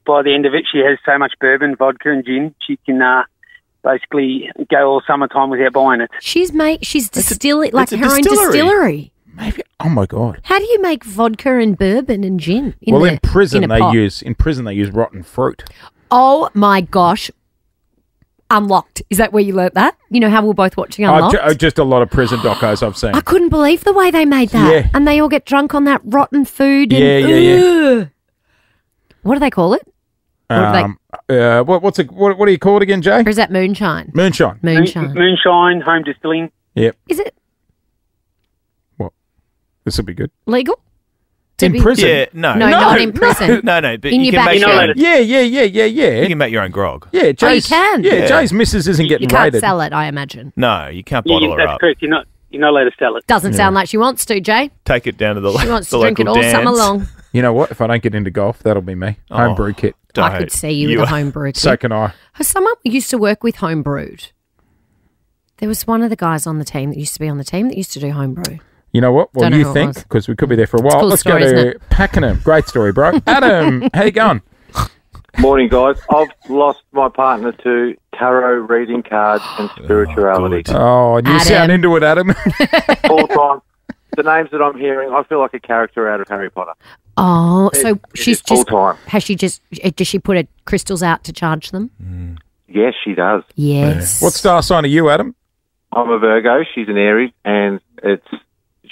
by the end of it, she has so much bourbon, vodka and gin, she can basically go all summertime without buying it. She's distilling, like her own distillery. Maybe. Oh my God. How do you make vodka and bourbon and gin? In prison in a pot? they use rotten fruit. Oh my gosh. Unlocked. Is that where you learnt that? You know how we're both watching Unlocked? Just a lot of prison docos I've seen. I couldn't believe the way they made that. Yeah. And they all get drunk on that rotten food. And, Yeah. What do they call it? What do you call it again, Jay? Or is that moonshine? Moonshine. Moonshine, home distilling. Yep. Is it What? This will be good. legal? In prison? Yeah, no, not in prison. No, but In you your can make your backyard. own. Yeah. You can make your own grog. Yeah, Jay's, Oh, you can? Yeah, Jay's missus isn't You getting can't raided. sell it, I imagine. No, you can't bottle her that's up. correct. You're not allowed to sell it. Doesn't sound like she wants to, Jay. Take it down to the She wants the to drink it local all summer dance. long. You know what? If I don't get into golf, that'll be me. Homebrew kit. I could see you with a homebrew kit. So can I. Someone used to work with homebrewed. There was one of the guys on the team that used to be on the team that used to do homebrew. You know what? What Don't do know you who it think? was. Because we could be there for a while. cool Let's story, go isn't to Pakenham. Great story, bro. Adam, how you going? Morning, guys. I've lost my partner to tarot reading cards and spirituality. Oh, and you sound into it, Adam. All time. The names that I'm hearing, I feel like a character out of Harry Potter. Oh, so she's full just time. does she put her crystals out to charge them? Yes, she does. Yes. What star sign are you, Adam? I'm a Virgo. She's an Aries, and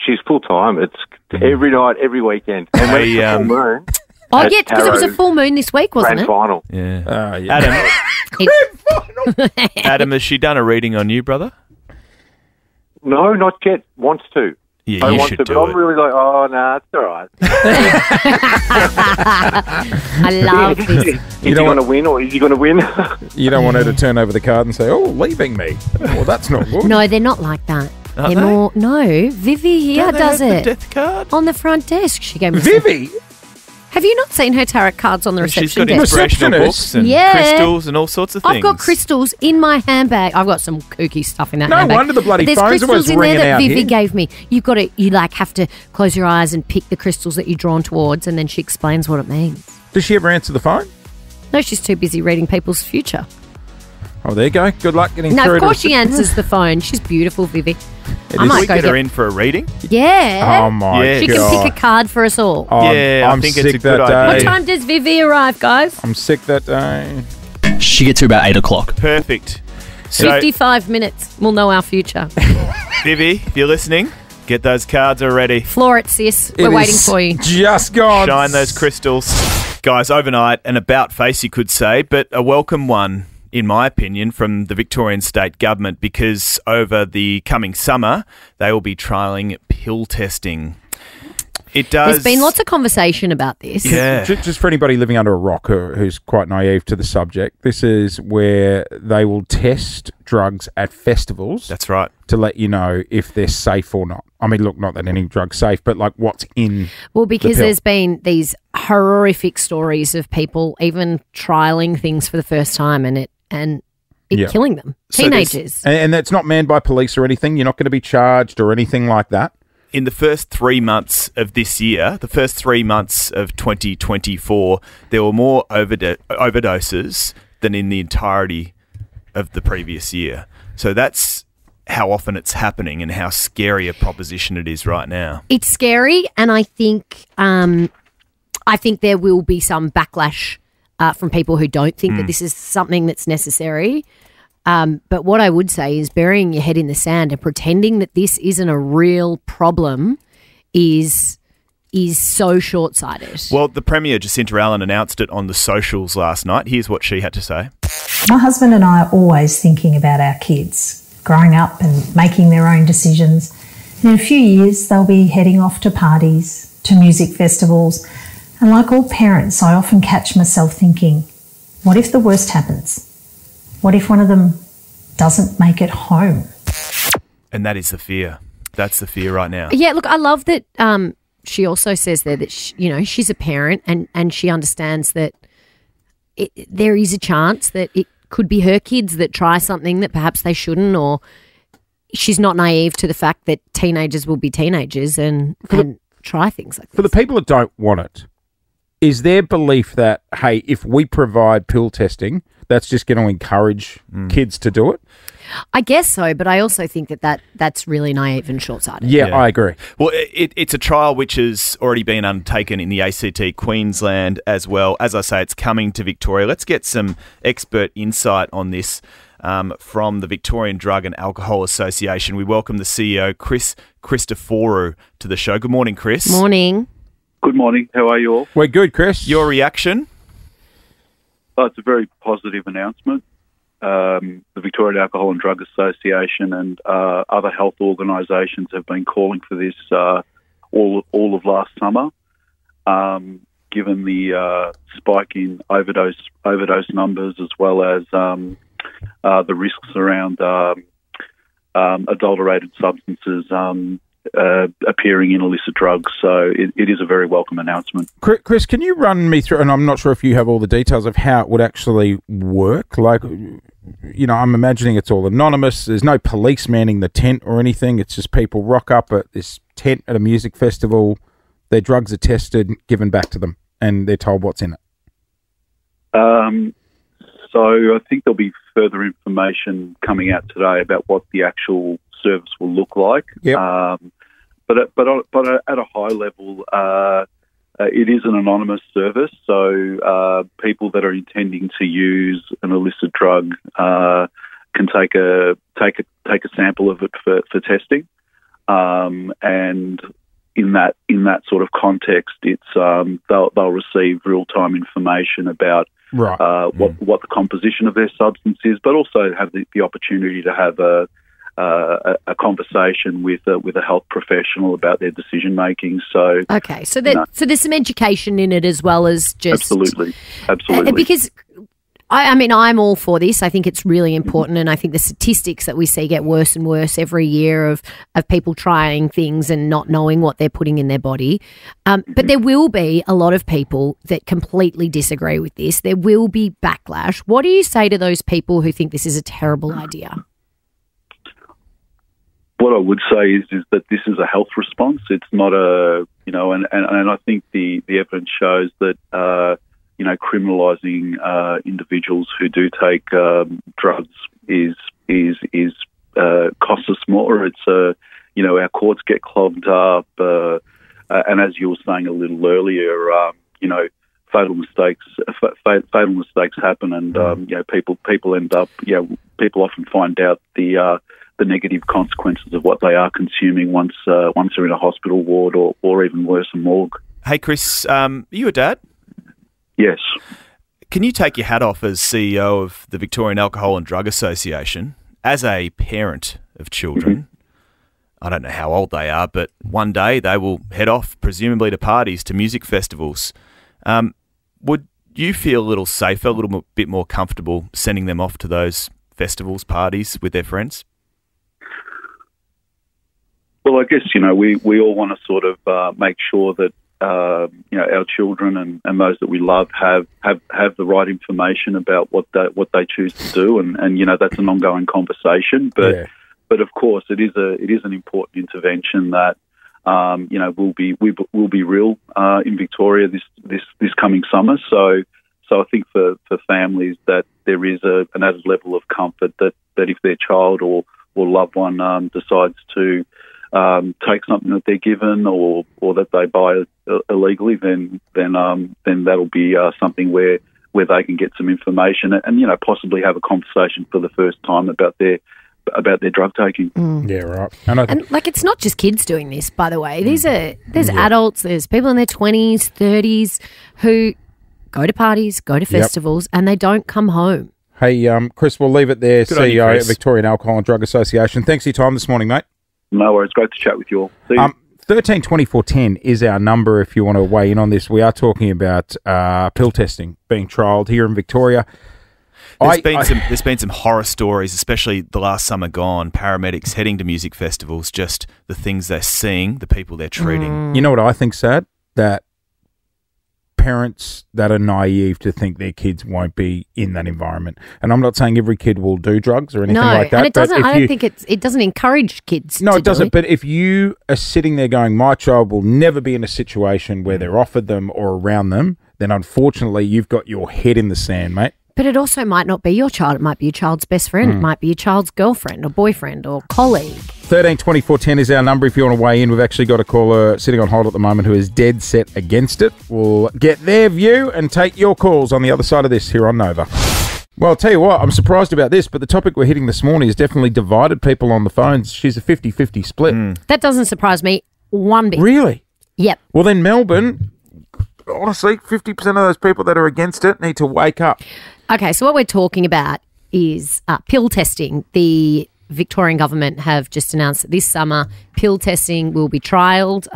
she's full time. It's every night, every weekend. And when it's a full moon. Oh, yeah, because it was a full moon this week, wasn't Grand it? final. Yeah. Adam, Adam, has she done a reading on you, brother? No, not yet. Wants to. Yeah, I you want should to, do but I'm it. really like, oh, no, it's all right. I love this. Is he going to win or is he going to win? You don't want her to turn over the card and say, "Oh, leaving me." Well, that's not good. No, they're not like that. Are They're they? more. No, Vivi here Don't they does have the it. death card? On the front desk. She gave me Vivi? Have you not seen her tarot cards on the reception She's got desk? inspirational books and crystals and all sorts of things. I've got crystals in my handbag. I've got some kooky stuff in that No handbag. wonder the bloody But there's phone's always crystals in there ringing that out Vivi here. gave me. You like have to close your eyes and pick the crystals that you're drawn towards, and then she explains what it means. Does she ever answer the phone? No, she's too busy reading people's future. Oh, there you go. Good luck getting No, through. of course to she answers the phone. She's beautiful, Vivi. I Did might we go get her get- in for a reading? Yeah. Oh, my Yeah. She God. can pick a card for us all. Oh, Yeah, I I'm think sick it's a that good day. idea. What time does Vivi arrive, guys? I'm sick that day. She gets here about 8 o'clock. Perfect. So, 55 minutes. We'll know our future. Vivi, if you're listening, get those cards already. Floor it, sis. We're It waiting is for you. Just gone. Shine those crystals. Guys, overnight, an about face, you could say, but a welcome one, in my opinion, from the Victorian State Government, because over the coming summer, they will be trialling pill testing. It does. There's been lots of conversation about this. Yeah. Just for anybody living under a rock who's quite naive to the subject, this is where they will test drugs at festivals. That's right. To let you know if they're safe or not. I mean, look, not that any drug's safe, but like what's in. Well, because the pill. there's been these horrific stories of people even trialing things for the first time and it Yeah. killing them. So Teenagers. and that's not manned by police or anything. You're not going to be charged or anything like that. In the first 3 months of this year, the first 3 months of 2024, there were more overdoses than in the entirety of the previous year. So that's how often it's happening and how scary a proposition it is right now. It's scary, and I think there will be some backlash from people who don't think that this is something that's necessary. But what I would say is burying your head in the sand and pretending that this isn't a real problem is so short-sighted. Well, the Premier, Jacinta Allen, announced it on the socials last night. Here's what she had to say. My husband and I are always thinking about our kids. growing up and making their own decisions. In a few years, they'll be heading off to parties, to music festivals. And like all parents, I often catch myself thinking, what if the worst happens? What if one of them doesn't make it home? And that is the fear. That's the fear right now. Yeah, look, I love that she also says there that, she's a parent and she understands that there is a chance that it could be her kids that try something that perhaps they shouldn't, or she's not naive to the fact that teenagers will be teenagers and try things like this. For the people that don't want it, is their belief that, hey, if we provide pill testing, that's just going to encourage kids to do it? I guess so, but I also think that's really naive and short-sighted. Yeah, I agree. Well, it's a trial which has already been undertaken in the ACT Queensland as well. As I say, it's coming to Victoria. Let's get some expert insight on this from the Victorian Drug and Alcohol Association. We welcome the CEO, Chris Christoforou, to the show. Good morning, Chris. Morning. Good morning. How are you all? We're good, Chris. Your reaction? It's a very positive announcement. The Victorian Alcohol and Drug Association and other health organisations have been calling for this all of last summer. Given the spike in overdose numbers, as well as the risks around adulterated substances appearing in illicit drugs. So it is a very welcome announcement. Chris, can you run me through, and I'm not sure if you have all the details of how it would actually work? Like, I'm imagining it's all anonymous. There's no police manning the tent or anything. It's just people rock up at this tent at a music festival. Their drugs are tested, given back to them, and they're told what's in it. So I think there'll be further information coming out today about what the actual service will look like. Yep. But at a high level, it is an anonymous service. So people that are intending to use an illicit drug can take a sample of it for testing, and in that sort of context, it's they'll receive real time information about what the composition of their substance is, but also have the opportunity to have a conversation with a health professional about their decision making. So okay, so there's some education in it as well as just absolutely. Because I'm all for this. I think it's really important, and I think the statistics that we see get worse and worse every year of people trying things and not knowing what they're putting in their body. But there will be a lot of people that completely disagree with this. There will be backlash. What do you say to those people who think this is a terrible idea? What I would say is that this is a health response. It's not and I think the evidence shows that, criminalising individuals who do take drugs is costs us more. It's, our courts get clogged up. And as you were saying a little earlier, fatal mistakes happen, and people end up. People often find out the negative consequences of what they are consuming once they're in a hospital ward or even worse, a morgue. Hey, Chris, are you a dad? Yes. Can you take your hat off as CEO of the Victorian Alcohol and Drug Association as a parent of children? I don't know how old they are, but one day they will head off, presumably to parties, to music festivals. Would you feel a little safer, a little bit more comfortable sending them off to those festivals, parties with their friends? Well, I guess, we all want to sort of make sure that, our children and those that we love have the right information about what they choose to do. And that's an ongoing conversation. But of course, it is an important intervention that, will be real in Victoria this coming summer. So I think for families that there is an added level of comfort that if their child or loved one decides to take something that they're given or that they buy illegally, then that'll be something where they can get some information and possibly have a conversation for the first time about their drug taking. Yeah, right. And it's not just kids doing this, by the way. There's adults, there's people in their 20s, 30s who go to parties, go to festivals, and they don't come home. Hey, Chris, we'll leave it there. Good on you, CEO, Chris. Victorian Alcohol and Drug Association. Thanks for your time this morning, mate. No worries. Great to chat with you all. See you. 13 24 10 is our number if you want to weigh in on this. We are talking about pill testing being trialled here in Victoria. There's been some horror stories, especially the last summer gone. Paramedics heading to music festivals, just the things they're seeing, the people they're treating. You know what I think's sad? That parents that are naive to think their kids won't be in that environment. And I'm not saying every kid will do drugs or anything like that. And it doesn't. I don't think it doesn't encourage kids. No, to it doesn't. Do it. But if you are sitting there going, my child will never be in a situation where they're offered them or around them, then unfortunately you've got your head in the sand, mate. But it also might not be your child. It might be your child's best friend. It might be your child's girlfriend or boyfriend or colleague. 13 24 10 is our number if you want to weigh in. We've actually got a caller sitting on hold at the moment who is dead set against it. We'll get their view and take your calls on the other side of this here on Nova. Well, I'll tell you what, I'm surprised about this, but the topic we're hitting this morning has definitely divided people on the phones. She's a 50-50 split. That doesn't surprise me one bit. Really? Yep. Well, then Melbourne, honestly, 50% of those people that are against it need to wake up. Okay, so what we're talking about is pill testing. The Victorian government have just announced that this summer pill testing will be trialled.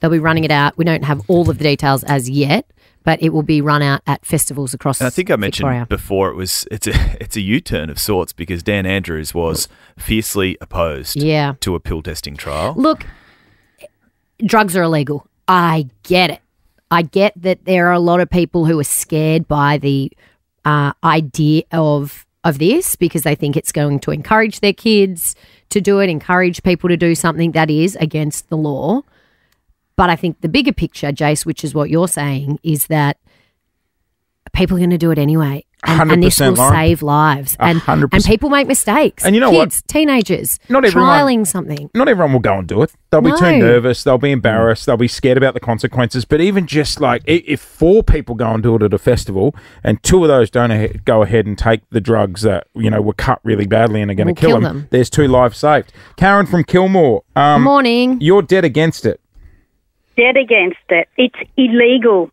They'll be running it out. We don't have all of the details as yet, but it will be run out at festivals across Victoria. And I think I mentioned before it's a U-turn of sorts because Dan Andrews was fiercely opposed to a pill testing trial. Look, drugs are illegal. I get it. I get that there are a lot of people who are scared by the idea of this because they think it's going to encourage their kids to do it, encourage people to do something that is against the law. But I think the bigger picture, Jace, which is what you're saying, is that people are going to do it anyway. And this will save lives. And 100%. And people make mistakes. And you know kids, teenagers, trialing something. Not everyone will go and do it. They'll be too nervous. They'll be embarrassed. They'll be scared about the consequences. But even just like if 4 people go and do it at a festival and 2 of those don't go ahead and take the drugs that, were cut really badly and are going to kill them, there's 2 lives saved. Karen from Kilmore. Morning. You're dead against it. Dead against it. It's illegal.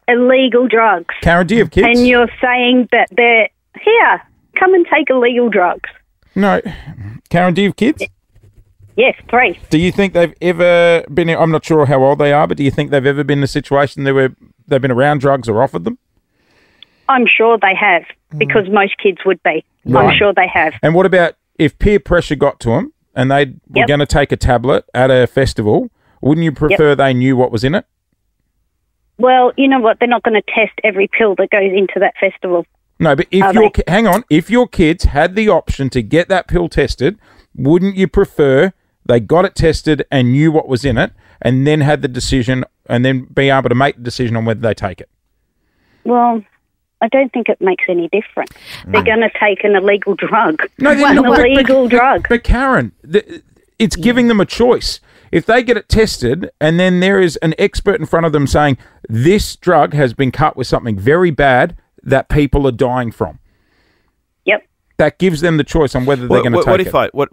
Illegal drugs. Karen, do you have kids? And you're saying that they're here, come and take illegal drugs. No. Karen, do you have kids? Yes, 3. Do you think they've ever been, I'm not sure how old they are, but do you think they've ever been in a situation they've been around drugs or offered them? I'm sure they have, because most kids would be. Right. I'm sure they have. And what about if peer pressure got to them and they were going to take a tablet at a festival, wouldn't you prefer they knew what was in it? Well, you know what? They're not going to test every pill that goes into that festival. No, but if your kids had the option to get that pill tested, wouldn't you prefer they got it tested and knew what was in it and then had the decision and then be able to make the decision on whether they take it? Well, I don't think it makes any difference. They're going to take an illegal drug. No, they're an not. illegal drug. But Karen, it's giving them a choice. If they get it tested and then there is an expert in front of them saying this drug has been cut with something very bad that people are dying from. Yep. That gives them the choice on whether they're going to take it.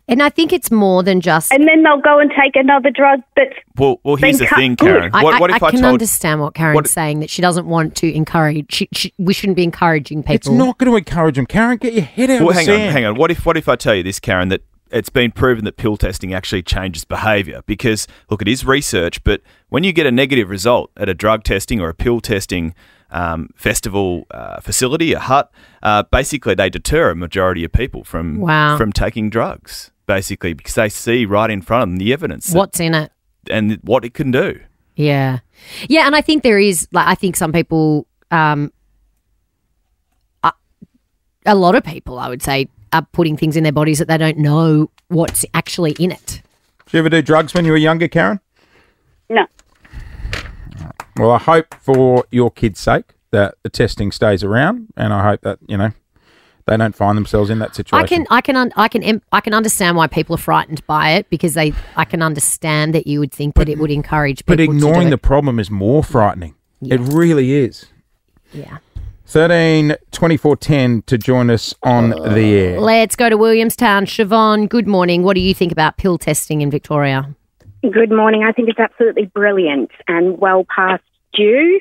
And I think it's more than just... And then they'll go and take another drug that's Well, here's the thing, Karen. What if I can understand what Karen's saying, that she doesn't want to encourage... we shouldn't be encouraging people. It's not going to encourage them. Karen, get your head out of the sand. Hang on. What if I tell you this, Karen, that it's been proven that pill testing actually changes behaviour? Because, look, it is research, but when you get a negative result at a drug testing or a pill testing festival facility, a hut, basically they deter a majority of people from taking drugs, basically, because they see right in front of them the evidence. What's in it. And what it can do. Yeah. Yeah, and I think there is, I think some people, a lot of people, I would say, are putting things in their bodies that they don't know what's actually in it. Did you ever do drugs when you were younger, Karen? No. Well, I hope for your kids' sake that the testing stays around, and I hope that they don't find themselves in that situation. I can understand why people are frightened by it, because I can understand that you would think that it would encourage people. But ignoring the problem is more frightening. Yeah. It really is. Yeah. 13 24 10 to join us on the air. Let's go to Williamstown. Siobhan, good morning. What do you think about pill testing in Victoria? Good morning. I think it's absolutely brilliant and well past due.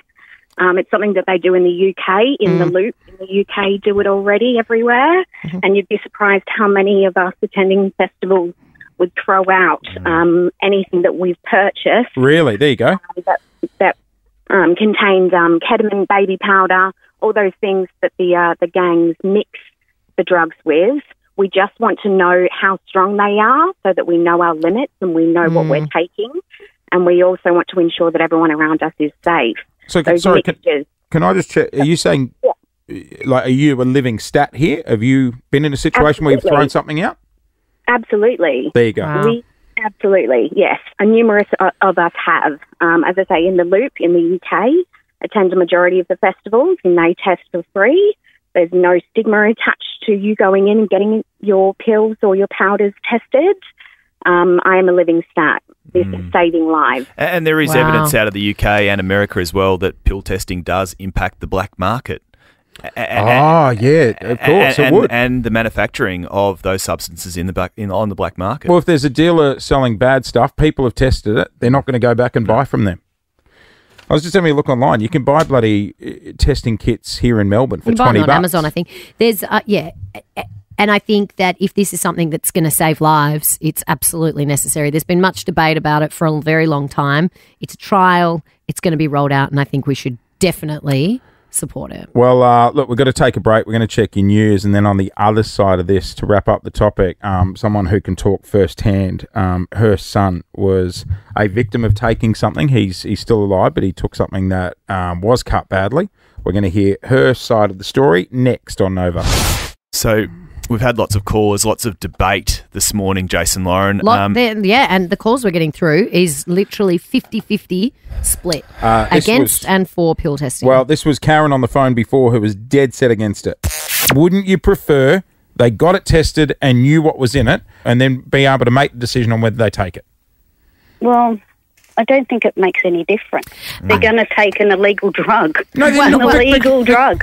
It's something that they do in the UK, in the Loop. In the UK, do it already everywhere. And you'd be surprised how many of us attending festivals would throw out anything that we've purchased. Really? There you go. That contains ketamine, baby powder, all those things that the gangs mix the drugs with. We just want to know how strong they are so that we know our limits and we know what we're taking. And we also want to ensure that everyone around us is safe. So, can I just check? Are you saying, like, are you a living stat here? Have you been in a situation where you've thrown something out? Absolutely. There you go. Absolutely, yes. And numerous of us have. As I say, in the Loop in the UK, attend a majority of the festivals and they test for free. There's no stigma attached to you going in and getting your pills or your powders tested. I am a living stat. This is saving lives. And there is evidence out of the UK and America as well that pill testing does impact the black market. Yeah, of course it would. And the manufacturing of those substances on the black market. Well, if there's a dealer selling bad stuff, people have tested it. They're not going to go back and buy from them. I was just having a look online. You can buy bloody testing kits here in Melbourne for $20 on Amazon, I think. There's and I think that if this is something that's going to save lives, it's absolutely necessary. There's been much debate about it for a very long time. It's a trial. It's going to be rolled out, and I think we should definitely support it. Well, look, we've got to take a break. We're going to check your news, and then on the other side of this, to wrap up the topic, someone who can talk firsthand. Her son was a victim of taking something. He's still alive, but he took something that was cut badly. We're going to hear her side of the story next on Nova. So we've had lots of calls, lots of debate this morning, Jason Lauren. And the calls we're getting through is literally 50-50 split against and for pill testing. Well, this was Karen on the phone before who was dead set against it. Wouldn't you prefer they got it tested and knew what was in it and then be able to make the decision on whether they take it? Well, I don't think it makes any difference. They're going to take an illegal drug. No, they're not. An illegal drug.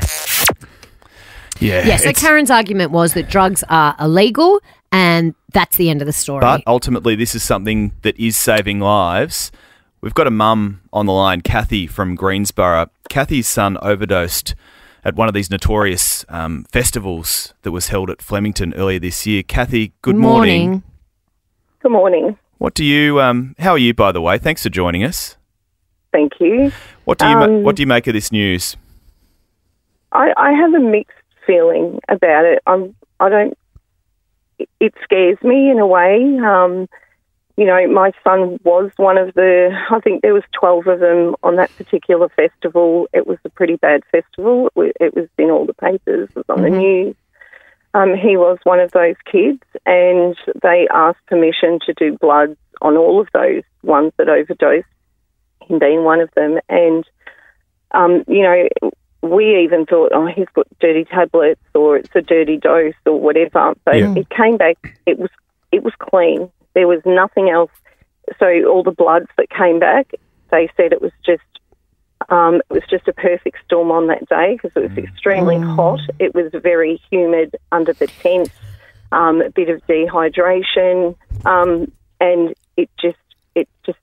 Yeah, so Karen's argument was that drugs are illegal and that's the end of the story. But ultimately, this is something that is saving lives. We've got a mum on the line, Kathy from Greensborough. Kathy's son overdosed at one of these notorious festivals that was held at Flemington earlier this year. Kathy, good morning. Good morning. What do you? How are you, by the way? Thanks for joining us. Thank you. What do you make of this news? I have a mixed feeling about it. It scares me in a way. My son was one of I think there was 12 of them on that particular festival. It was a pretty bad festival. It was in all the papers, it was on the news. He was one of those kids, and they asked permission to do bloods on all of those ones that overdosed, him being one of them. And, we even thought, he's got dirty tablets or it's a dirty dose or whatever. But it came back, it was clean. There was nothing else. So all the bloods that came back, they said it was just a perfect storm on that day because it was extremely hot. It was very humid under the tent, a bit of dehydration, and it just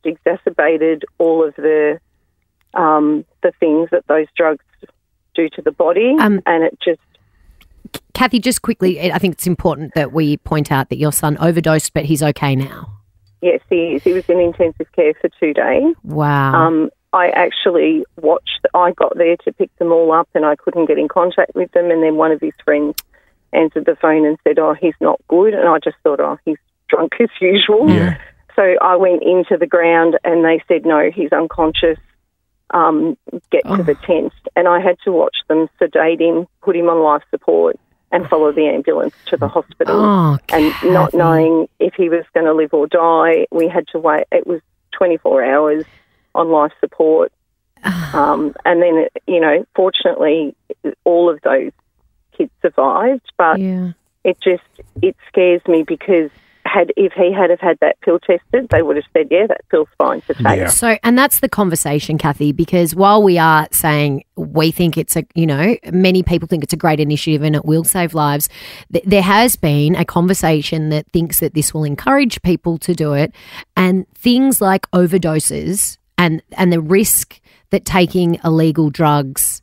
exacerbated all of the things that those drugs do to the body, and it just... Kathy, just quickly, I think it's important that we point out that your son overdosed, but he's okay now. Yes, he is. He was in intensive care for 2 days. Wow. I actually I got there to pick them all up and I couldn't get in contact with them, and then one of his friends answered the phone and said, he's not good, and I just thought, he's drunk as usual. Yeah. So I went into the ground and they said, no, he's unconscious. Get to the tent, and I had to watch them sedate him, put him on life support, and follow the ambulance to the hospital. And not knowing if he was going to live or die, we had to wait. It was 24 hours on life support, and then fortunately, all of those kids survived. But it scares me because if he had had that pill tested, they would have said, that pill's fine to take. Yeah. So, and that's the conversation, Kathy, because while we are saying we think it's many people think it's a great initiative and it will save lives, there has been a conversation that thinks that this will encourage people to do it, and things like overdoses and the risk that taking illegal drugs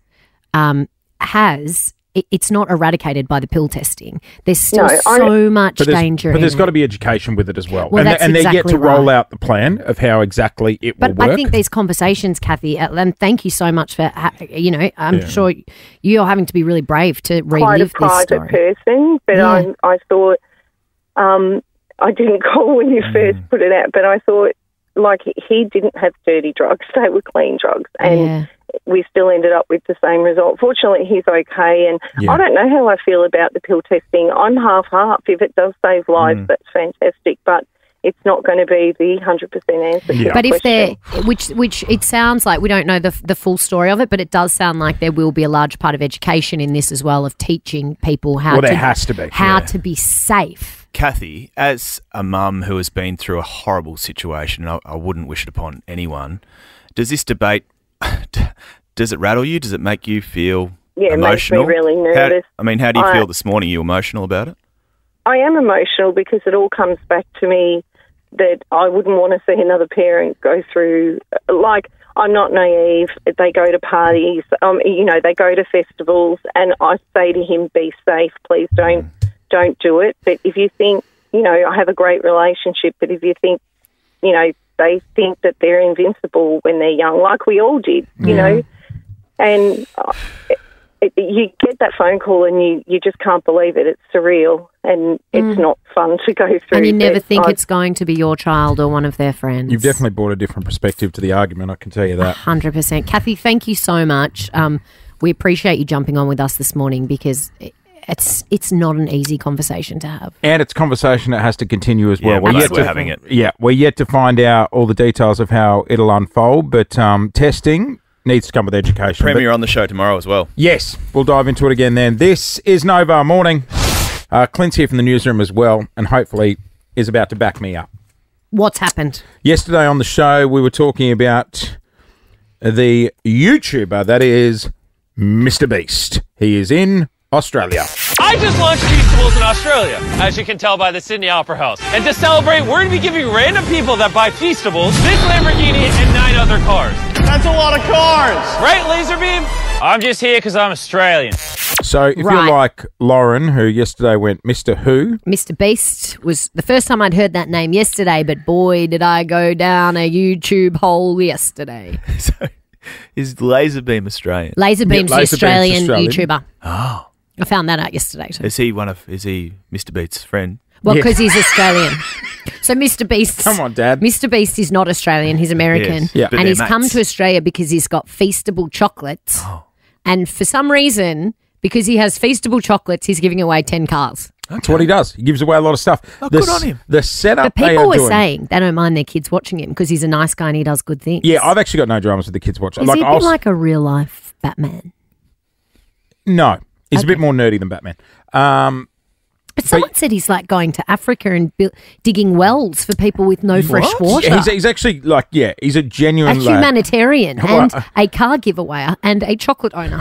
it's not eradicated by the pill testing. There's still so much danger. But there's got to be education with it as well. Well, and they get to roll out the plan of how exactly it will work. But I think these conversations, Kathy, and thank you so much for, I'm sure you're having to be really brave to relive this story. Quite a private person, but I thought, I didn't call when you first put it out, but I thought, like, he didn't have dirty drugs. They were clean drugs. And we still ended up with the same result. Fortunately, he's okay. And I don't know how I feel about the pill testing. I'm half-half. If it does save lives, that's fantastic. But it's not going to be the 100% answer. Yeah. But if they're, which it sounds like, we don't know the full story of it, but it does sound like there will be a large part of education in this as well, of teaching people how there has to be. To be safe. Kathy, as a mum who has been through a horrible situation, and I wouldn't wish it upon anyone, does this debate, does it rattle you? Does it make you feel emotional? It makes me really nervous. How do you feel this morning? Are you emotional about it? I am emotional because it all comes back to me that I wouldn't want to see another parent go through, like, I'm not naive. They go to parties, they go to festivals, and I say to him, be safe, please don't do it. But if you think, I have a great relationship, but if you think, they think that they're invincible when they're young, like we all did, and you get that phone call and you just can't believe it. It's surreal and it's not fun to go through. And you never think it's going to be your child or one of their friends. You've definitely brought a different perspective to the argument, I can tell you that. 100%. Kathy, thank you so much. We appreciate you jumping on with us this morning because it's not an easy conversation to have. And it's a conversation that has to continue as well. Yeah, we're having it. Yeah, we're yet to find out all the details of how it'll unfold, but testing needs to come with education. Premier on the show tomorrow as well. Yes, we'll dive into it again then. This is Nova Morning. Clint's here from the newsroom as well, and hopefully is about to back me up. What's happened? Yesterday on the show, we were talking about the YouTuber that is Mr. Beast. He is in Australia. I just launched Feastables in Australia, as you can tell by the Sydney Opera House. And to celebrate, we're going to be giving random people that buy Feastables this Lamborghini and 9 other cars. That's a lot of cars! Right, Laserbeam? I'm just here because I'm Australian. So if you're like Lauren, who yesterday went Mr. Who? Mr. Beast was the first time I'd heard that name yesterday, but boy, did I go down a YouTube hole yesterday. So, is Laserbeam Australian? Laserbeam's the Australian YouTuber. Oh. I found that out yesterday too. Is he Mr. Beast's friend? Well, because he's Australian. So Mr. Beast... Come on, Dad. Mr. Beast is not Australian. He's American. Yes. Yeah. And he's come to Australia because he's got Feastable chocolates. Oh. And for some reason, because he has Feastable chocolates, he's giving away 10 cars. That's what he does. He gives away a lot of stuff. Good on him. The setup But people were saying they don't mind their kids watching him because he's a nice guy and he does good things. Yeah, I've actually got no dramas with the kids watching. Is he a bit like a real-life Batman? No. He's a bit more nerdy than Batman. But someone said he's like going to Africa and digging wells for people with no fresh water. Yeah, he's actually like, he's a genuine humanitarian and a car giveaway and a chocolate owner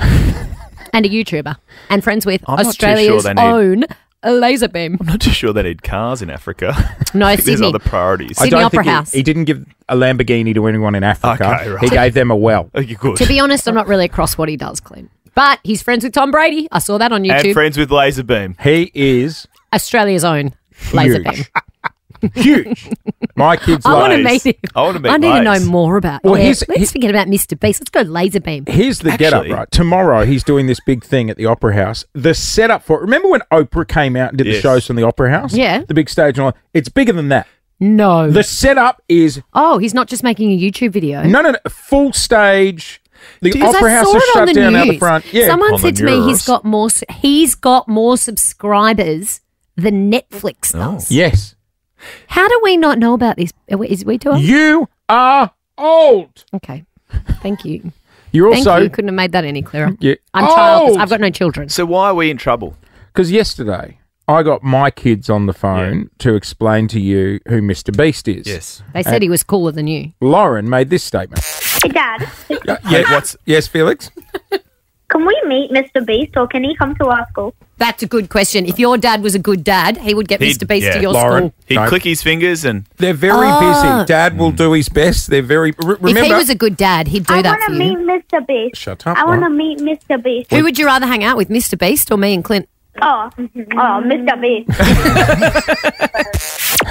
and a YouTuber and friends with Australia's own Laserbeam. I'm not too sure they need cars in Africa. No, Sydney. There's other priorities. Sydney Opera House. He didn't give a Lamborghini to anyone in Africa. Okay, right. He gave them a well. Okay, good. To be honest, I'm not really across what he does, Clint. But he's friends with Tom Brady. I saw that on YouTube. And friends with Laserbeam. He is Australia's own Laserbeam. Huge. My kids I want to meet him. I want to meet I need to know more about him. Let's forget about Mr. Beast. Let's go Laserbeam. Here's the get-up, right? Tomorrow, he's doing this big thing at the Opera House. The setup for it. Remember when Oprah came out and did the shows from the Opera House? Yeah. The big stage and all. It's bigger than that. No. The setup is... Oh, he's not just making a YouTube video. No. Full stage... The Opera House is shut down out the front. Yeah. Someone said to me he's got more subscribers than Netflix does. Yes. How do we not know about this? Is we too old? You are old. Okay. Thank you. You're also... Thank you. Couldn't have made that any clearer. Yeah. I'm childless. I've got no children. So why are we in trouble? Because yesterday I got my kids on the phone to explain to you who Mr. Beast is. Yes. They said he was cooler than you. Lauren made this statement. Hey, Dad. Yes, Felix? Can we meet Mr. Beast or can he come to our school? That's a good question. If your dad was a good dad, he would get Mr. Beast to your Lauren, school. He'd click his fingers and... They're very busy. Dad will do his best. They're very... Remember, If he was a good dad, he'd do that I for want to you. meet Mr. Beast. Shut up, I want to Lauren. meet Mr. Beast. Who would you rather hang out with, Mr. Beast or me and Clint? Mr. Beast.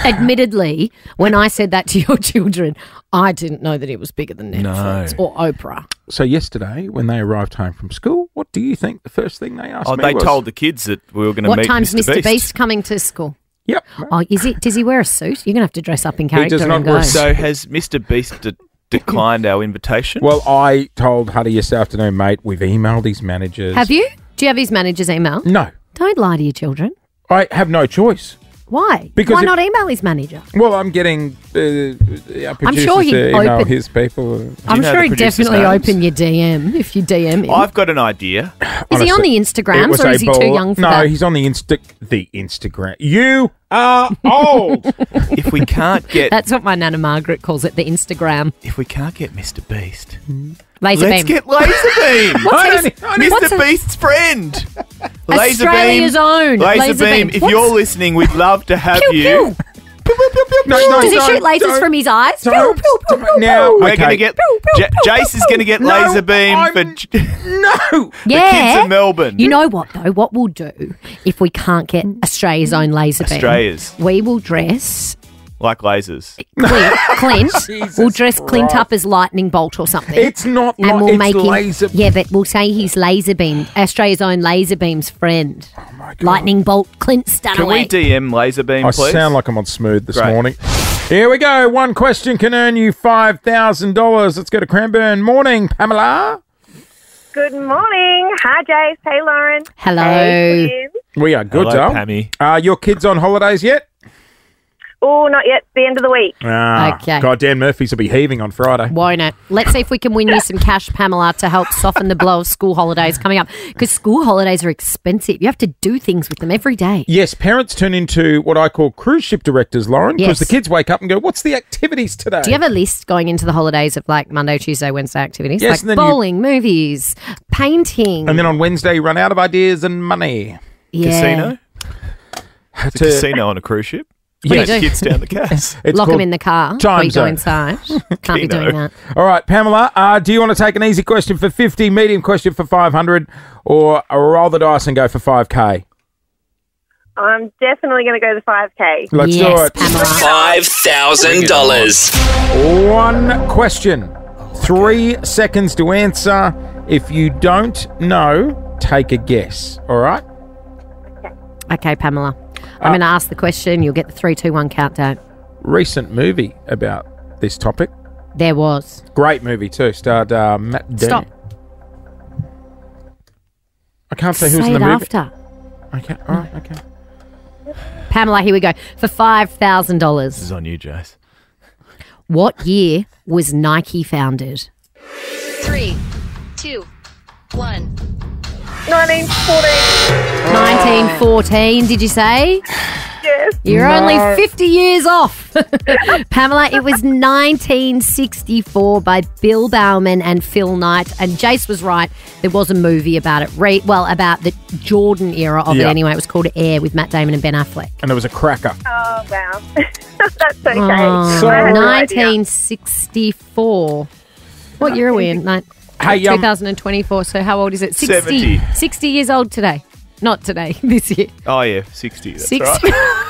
Admittedly, when I said that to your children, I didn't know that it was bigger than Netflix or Oprah. So yesterday, when they arrived home from school, what do you think the first thing they asked me they was? told the kids that we were going to What meet time's Mr. Beast coming to school? Yep. Oh, is it? Does he wear a suit? You're going to have to dress up in character and go. So has Mr. Beast declined our invitation? Well, I told Huddy this afternoon, mate, we've emailed his managers. Have you? Do you have his manager's email? No. Don't lie to your children. I have no choice. Why? Because Why if- not email his manager? Well, I'm getting our producers sure he'd to email open- his people. I'm sure he'd definitely open your DM if you DM him. I've got an idea. Is he on the Instagrams or is he too young for no, that? he's on the Instagram. You are old. If we can't get... That's what my Nana Margaret calls it, the Instagram. If we can't get Mr. Beast... Laser Let's beam. get Laser Beam. What's his- what's Mr. a- Beast's friend. Laser Australia's Beam. own. Laser Beam. If What's- you're listening, we'd love to have Pew, you. No, Does he don't, shoot lasers don't. from his eyes? Don't. Pew, pew, pew, pew, Now, pew. We're okay. going to get... Jace is going to get No, Laser Beam for... No. Yeah. The kids of Melbourne. You know what, though? What we'll do if we can't get Australia's own laser beam? Australia's. We will dress Like lasers. Clint. Jesus We'll dress Clint Christ. up as Lightning Bolt or something. It's not and li- we'll it's make him, laser- Yeah, but we'll say he's Laser Beam, Australia's own Laser Beam's friend. Oh my God. Lightning Bolt Clint Stanaway. Can we DM Laser Beam, I please? sound like I'm on Smooth this Great. morning. Here we go. One question can earn you $5,000. Let's go to Cranbourne. Morning, Pamela. Good morning. Hi, Jace. Hey, Lauren. Hello. Hey, Steve. We are good, Hello, Dale. Pammy. Are your kids on holidays yet? Oh, not yet. The end of the week. Okay. Goddamn, Murphy's will be heaving on Friday. Won't it? Let's see if we can win you some cash, Pamela, to help soften the blow of school holidays coming up. Because school holidays are expensive. You have to do things with them every day. Yes, parents turn into what I call cruise ship directors, Lauren, because Yes. the kids wake up and go, what's the activities today? Do you have a list going into the holidays of like Monday, Tuesday, Wednesday activities? Yes, and like then bowling, movies, painting. And then on Wednesday, you run out of ideas and money. Yeah. Casino? It's a To- casino on a cruise ship? What do you Takes do? kids down the cast. It's Lock them called in the car time before you go zone. inside. Can't be Keno. doing that. All right, Pamela, do you want to take an easy question for 50, medium question for 500, or roll the dice and go for 5K? I'm definitely going to go the 5K. Let's do Yes, it. Pamela. $5,000. One question, 3 seconds to answer. If you don't know, take a guess. All right? Okay, Pamela. I'm going to ask the question. You'll get the 3, 2, 1 countdown. Recent movie about this topic. There was. Great movie too. Starred Matt Damon. Stop. I can't say who's Say in the it movie. after. Okay. All right. Okay. Pamela, here we go. For This $5,000. is on you, Jace. What year was Nike founded? 3, 2, 1. 1914. 1914, did you say? Yes. You're only 50 years off. Pamela, it was 1964 by Bill Bauman and Phil Knight. And Jace was right. There was a movie about it. About the Jordan era of it Yeah. anyway. It was called Air with Matt Damon and Ben Affleck. And it was a cracker. Oh, wow. That's okay. Oh, So- I had no idea. 1964. What year are we in? Hey, 2024. So how old is it? 60. 70. 60 years old today. Not today, this year. Oh, yeah, 60. That's 60. right.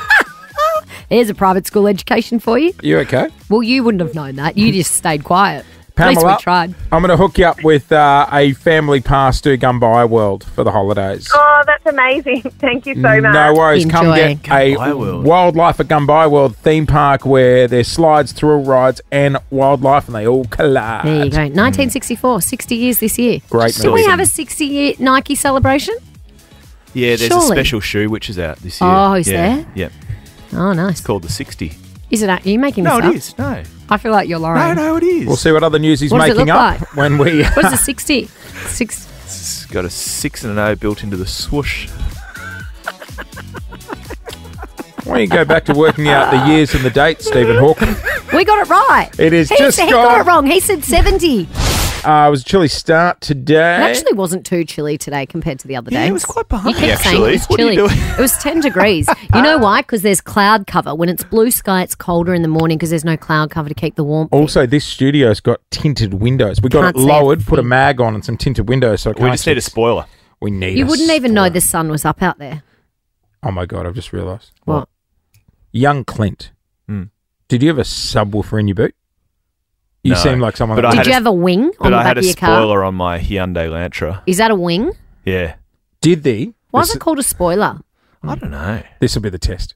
There's a private school education for you. You okay? Well, you wouldn't have known that. You just stayed quiet. At Pamela, least we tried. I'm going to hook you up with a family pass to Gumbaya World for the holidays. Oh, that's amazing. Thank you so much. No worries. Come Enjoy. get a Gumbaya World. Wildlife at Gumbaya World theme park where there's slides, thrill rides, and wildlife, and they all collide. There you go. 1964, 60 years this year. Great Did we movie. have a 60-year Nike celebration? Yeah, there's Surely. a special shoe which is out this year. Oh, is yeah. there? Yeah. Oh, nice. It's called the 60. Is it? Are you making this No, up? it is. No. I feel like you're lying. No, it is. We'll see what other news he's What does it making look up like? when we. What is a 60? It's got a 6 and an O built into the swoosh. Why don't you go back to working out the years and the dates, Stephen Hawking? We got it right. It is he just he gone. got it wrong. He said 70. It was a chilly start today. It actually wasn't too chilly today compared to the other days. it was quite behind You kept saying actually. it was What are you chilly. doing? It was 10 degrees. You know why? Because there's cloud cover. When it's blue sky, it's colder in the morning because there's no cloud cover to keep the warmth. Also, this studio's got tinted windows. We got Can't it see lowered, put a mag on and some tinted windows. So it We can't just need a spoiler. We need You a wouldn't even know spoiler. the sun was up out there. Oh, my God, I've just realised. What? Young Clint. Did you have a subwoofer in your boot? You No. seem like someone... But that I Did had you a- have a wing on But the I back had a of your car? spoiler on my Hyundai Elantra. Is that a wing? Yeah. Did they? Why is it called a spoiler? I don't know. This will be the test.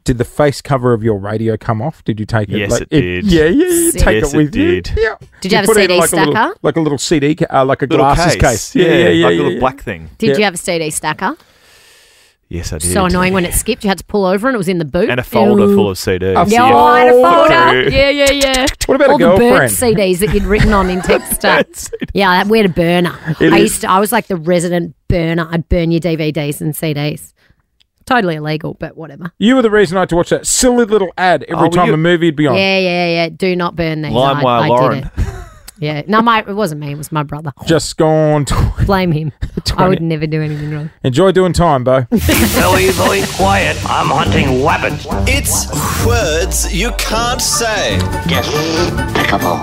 Did the face cover of your radio come off? Did you take it? Yes, it did. Yeah, you Sick. take Yes, it with it you. did. Yeah. Did you have a put it in CD like stacker? like a little CD, like a Little glasses case. Yeah, yeah, like a little black thing. Did you have a CD stacker? Yes, I did. So annoying when it skipped. You had to pull over and it was in the boot. And a folder Ew. full of CDs. Yeah, I had a folder. True. Yeah. What about all a girlfriend? the burnt CDs that you'd written on in text. Yeah, we had a burner. I was like the resident burner. I'd burn your DVDs and CDs. Totally illegal, but whatever. You were the reason I had to watch that silly little ad every time a movie would be on. Yeah. Do not burn these. LimeWire I Lauren. did it. Yeah. No, it wasn't me. It was my brother. Just gone. Blame him. I would never do anything wrong. Enjoy doing time, Bo. Very, very quiet. I'm hunting weapons. It's words you can't say. Despicable.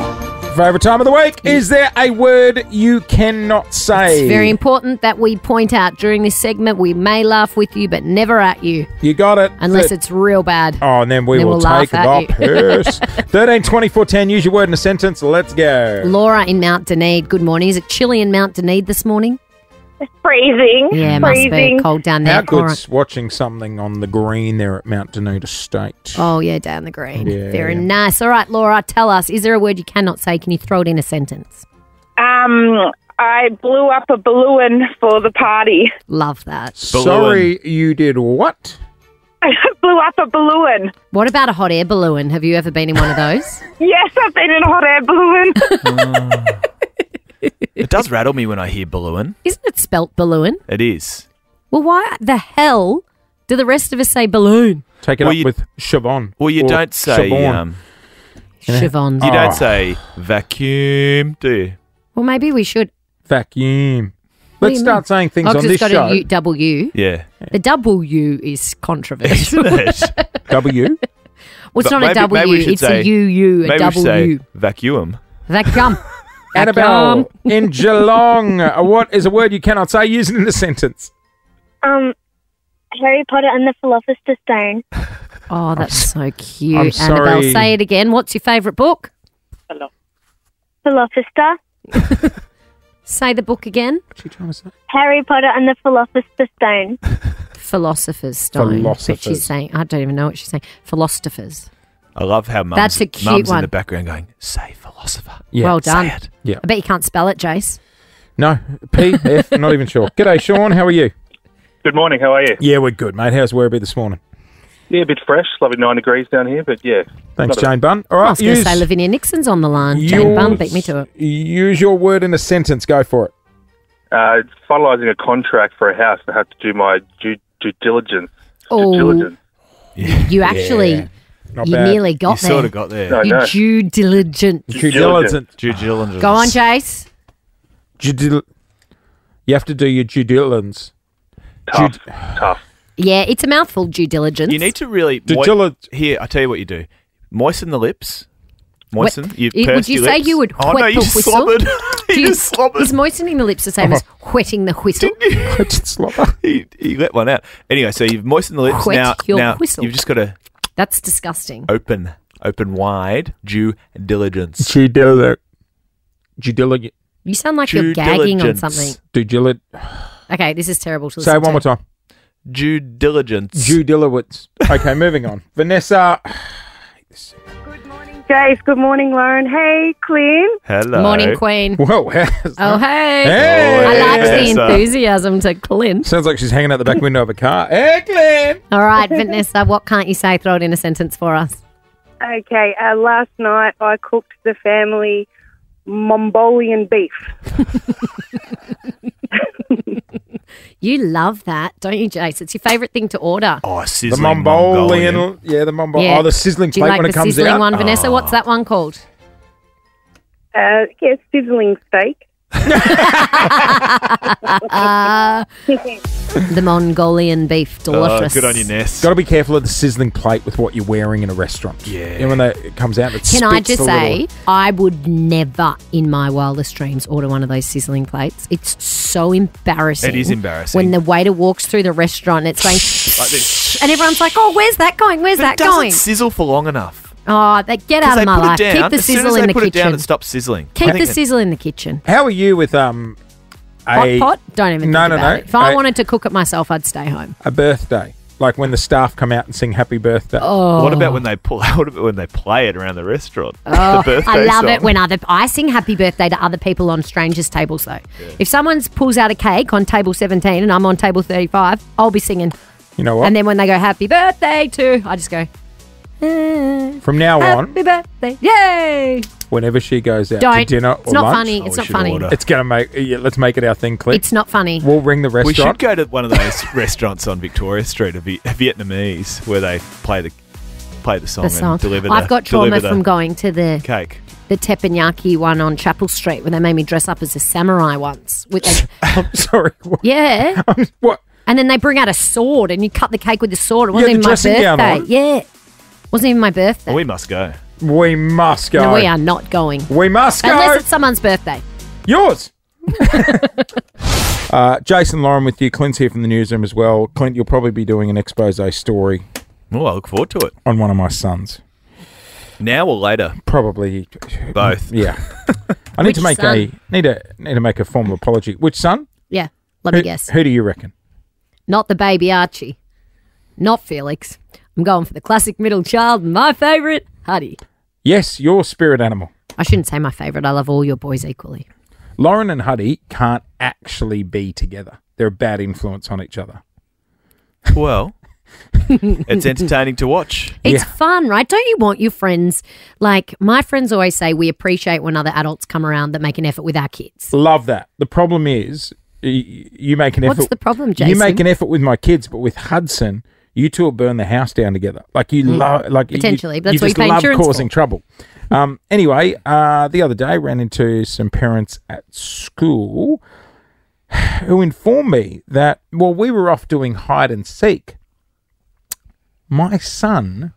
Favourite time of the week. Is there a word you cannot say? It's very important that we point out during this segment. We may laugh with you, but never at you. You got it. Unless it's real bad. Oh, and then we will we'll take laugh it at up. 13 24 10. Use your word in a sentence. Let's go. Laura in Mount Dunedin. Good morning. Is it chilly in Mount Dunedin this morning? It's freezing. Yeah, it must freezing. be cold down there. How All good's watching something on the green there at Mount Dunedin State? Oh, yeah, down the green. Yeah. Very nice. All right, Laura, tell us, is there a word you cannot say? Can you throw it in a sentence? I blew up a balloon for the party. Love that. Sorry, you did what? I blew up a balloon. What about a hot air balloon? Have you ever been in one of those? Yes, I've been in a hot air balloon. It does rattle me when I hear balloon. Isn't it spelt balloon? It is. Well, why the hell do the rest of us say balloon? Take it up with Siobhan. Well, you or don't say... Siobhan. Siobhan. You don't say vacuum, do you? Well, maybe we should. Vacuum. What Let's do you start mean? saying things Oh, on 'cause this it's got show. a W. Yeah. The W is controversial. Isn't it? W? Well, it's But not a maybe we W, should it's say- a UU, a maybe we should say W. vacuum. Vacuum. Annabelle in Geelong. What is a word you cannot say? Use it in a sentence. Harry Potter and the Philosopher's Stone. Oh, that's so cute. I'm Annabelle, sorry. say it again. What's your favourite book? Philosopher. Say the book again. What's she trying to say? Harry Potter and the Philosopher's Stone. Philosopher's Stone. Philosophers. But she's saying, I don't even know what she's saying. Philosophers. I love how mum's, That's a cute mum's in one. the background going, say philosopher. Yeah. Well done. Say it. Yeah. I bet you can't spell it, Jace. No. P, F, not even sure. G'day, Sean. How are you? Good morning. How are you? Yeah, we're good, mate. How's Werribee this morning? Yeah, a bit fresh. Lovely 9 degrees down here, but yeah. Thanks, not a- Jane Bunn. All I right, was going to say Lavinia Nixon's on the line. Jane yours- Bunn beat me to it. Use your word in a sentence. Go for it. Finalising a contract for a house. I have to do my due diligence. Oh. Due diligence. You actually, Not you bad. nearly got You there. sort of got there. No, You no. due diligent. Due diligence. Due diligence. Go on, Jace. You have to do your due diligence. Tough. Tough. Yeah, it's a mouthful, due diligence. You need to really... Here, I tell you what you do. Moisten the lips. Moisten. You Would pursed you your say lips. you would Oh, whet no, you the just whistle? slobbered. Do You just slobbered. Is moistening the lips the same as whetting the whistle? He let one out. Anyway, so you've moistened the lips. Whet your now whistle. you've just got to That's disgusting. open wide. Due diligence. Due diligence. Due diligence. You sound like Due you're gagging diligence. on something. Due diligence. Okay, this is terrible to Say listen it one more to. time. Due diligence. Due diligence. Okay, moving on. Vanessa. Jace, good morning, Lauren. Hey, Clint. Hello. Morning, Queen. Whoa. Oh, hey. Hey. I like the Vanessa. enthusiasm to Clint. Sounds like she's hanging out the back window of a car. Hey, Glenn. All right, Vanessa, what can't you say? Throw it in a sentence for us. Okay, last night I cooked the family Mongolian beef. You love that, don't you, Jace? It's your favourite thing to order. Oh, The sizzling Mongolian. Yeah, the Mongolian. Yeah. Oh, the sizzling Do you plate like when the it comes sizzling out. one, Vanessa? What's that one called? Yes, sizzling steak. The Mongolian beef, delicious. Good on you, Ness. Got to be careful of the sizzling plate with what you're wearing in a restaurant. Yeah. You know, when it comes out, it Can I spits just the say, little- I would never in my wildest dreams order one of those sizzling plates. It's so embarrassing. It is embarrassing. When the waiter walks through the restaurant, it's going like this. and everyone's like, oh, where's that going? Where's that It doesn't going? sizzle for long enough. Oh, get out of my life. Keep the as soon sizzle as they in the put kitchen. it down, it stops sizzling. Keep the sizzle in the kitchen. How are you with Hot pot? Don't even think about it. If I wanted to cook it myself, I'd stay home. a birthday? Like when the staff come out and sing happy birthday. Oh. What about when they What about when they play it around the restaurant? Oh, the birthday I love song. it when I sing happy birthday to other people on strangers' tables, though. If someone pulls out a cake on table 17 and I'm on table 35, I'll be singing. You know what? And then when they go happy birthday to, I just go, From now on, happy birthday, yay! whenever she goes out to Don't. dinner or It's not lunch, funny. It's not funny. It's gonna make. Yeah, let's make it our thing, Clint. It's not funny. We'll ring the We restaurant. should go to one of those restaurants on Victoria Street, a Vietnamese, where they play the song, The song. and deliver I've got trauma deliver the from going to the cake. the teppanyaki one on Chapel Street where they made me dress up as a samurai once. With I'm sorry. What? yeah. What? And then they bring out a sword and you cut the cake with the sword. It You wasn't had even the my dressing gown birthday. on? Yeah. Wasn't even my birthday. Well, we must go. We must go. No, we are not going. We must go. Unless it's someone's birthday. Yours. Jason Lauren with you. Clint's here from the newsroom as well. Clint, you'll probably be doing an expose story. Oh, I look forward to it. On one of my sons. Now or later? Probably both. Yeah. I need Which to make son? need to make a formal apology. Which son? Yeah. Let me guess. Who do you reckon? Not the baby Archie. Not Felix. I'm going for the classic middle child. My favourite, Huddy. Yes, your spirit animal. I shouldn't say my favourite. I love all your boys equally. Lauren and Huddy can't actually be together. They're a bad influence on each other. Well, it's entertaining to watch. It's fun, right? Don't you want your friends? Like, my friends always say we appreciate when other adults come around that make an effort with our kids. Love that. The problem is you make an effort. What's the problem, Jason? You make an effort with my kids, but with Hudson, you two will burn the house down together. Like you love, like Potentially, you, but that's you what just you pay love insurance causing for. trouble. Anyway, the other day ran into some parents at school who informed me that while we were off doing hide and seek, my son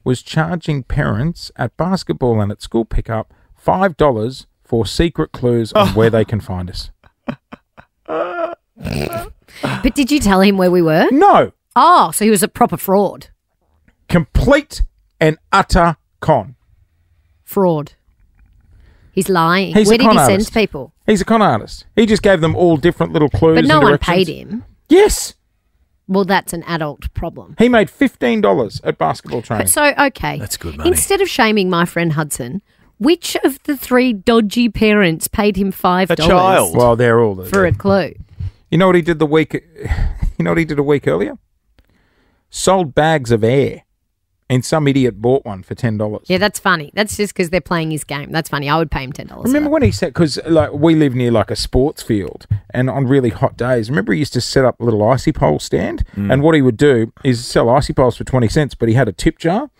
was charging parents at basketball and at school pickup $5 for secret clues on where they can find us. But did you tell him where we were? No. Oh, so he was a proper fraud. Complete and utter con. Fraud. He's lying. He's Where a did con he artist. send people? He's a con artist. He just gave them all different little clues. But no and one directions. paid him. Yes. Well, that's an adult problem. He made $15 at basketball training. So, okay. That's good money. Instead of shaming my friend Hudson, which of the three dodgy parents paid him $5? A child. Well, they're all For a clue. You know what he did the week? You know what he did a week earlier? Sold bags of air, and some idiot bought one for $10. Yeah, that's funny. That's just because they're playing his game. That's funny. I would pay him $10. Remember when he said, because like we live near like a sports field, and on really hot days, remember he used to set up a little icy pole stand, and what he would do is sell icy poles for 20 cents, but he had a tip jar,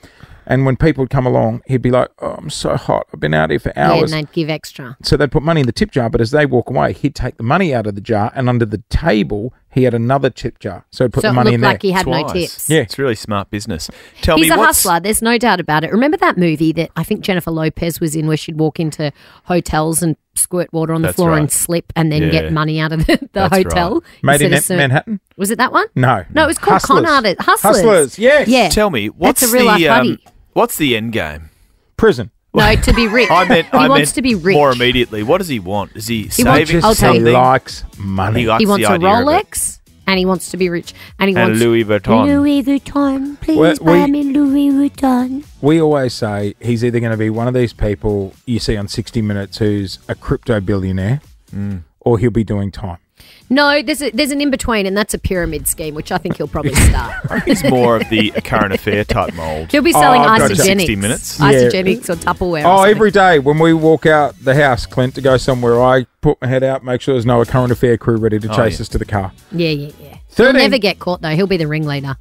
and when people would come along, he'd be like, "Oh, I'm so hot. I've been out here for Yeah, hours." and they'd give extra. So they'd put money in the tip jar, but as they walk away, he'd take the money out of the jar, and under the table, he had another tip jar. So he'd put So the it money looked in like there. he had no tips. Yeah. It's really smart business. Tell He's me a what's hustler. There's no doubt about it. Remember that movie that I think Jennifer Lopez was in where she'd walk into hotels and squirt water on the That's floor right. and slip and then Yeah. get money out of the That's hotel? right. Made in instead of Manhattan? Was it that one? No. No, it was called Con Artist. Hustlers. yes. Yeah. Tell me, what's That's a real life buddy. what's the end game? Prison. No, to be rich. I meant he I wants meant to be rich. more immediately. What does he want? Is he wants- saving I'll tell you. something? He likes money. He likes He wants the a idea of it. Rolex and he wants to be rich. And he And wants Louis Vuitton. Louis Vuitton. Please Well, buy we- me Louis Vuitton. We always say he's either going to be one of these people you see on 60 Minutes who's a crypto billionaire or he'll be doing time. No, there's an in-between and that's a pyramid scheme, which I think he'll probably start. He's more of the current affair type mould. He'll be selling gotcha. isogenics. 60 Minutes. Isogenics or Tupperware. or Oh, something. every day when we walk out the house, Clint, to go somewhere, I put my head out, make sure there's no current affair crew ready to chase us to the car. Yeah. He'll 13 never get caught, though. He'll be the ringleader.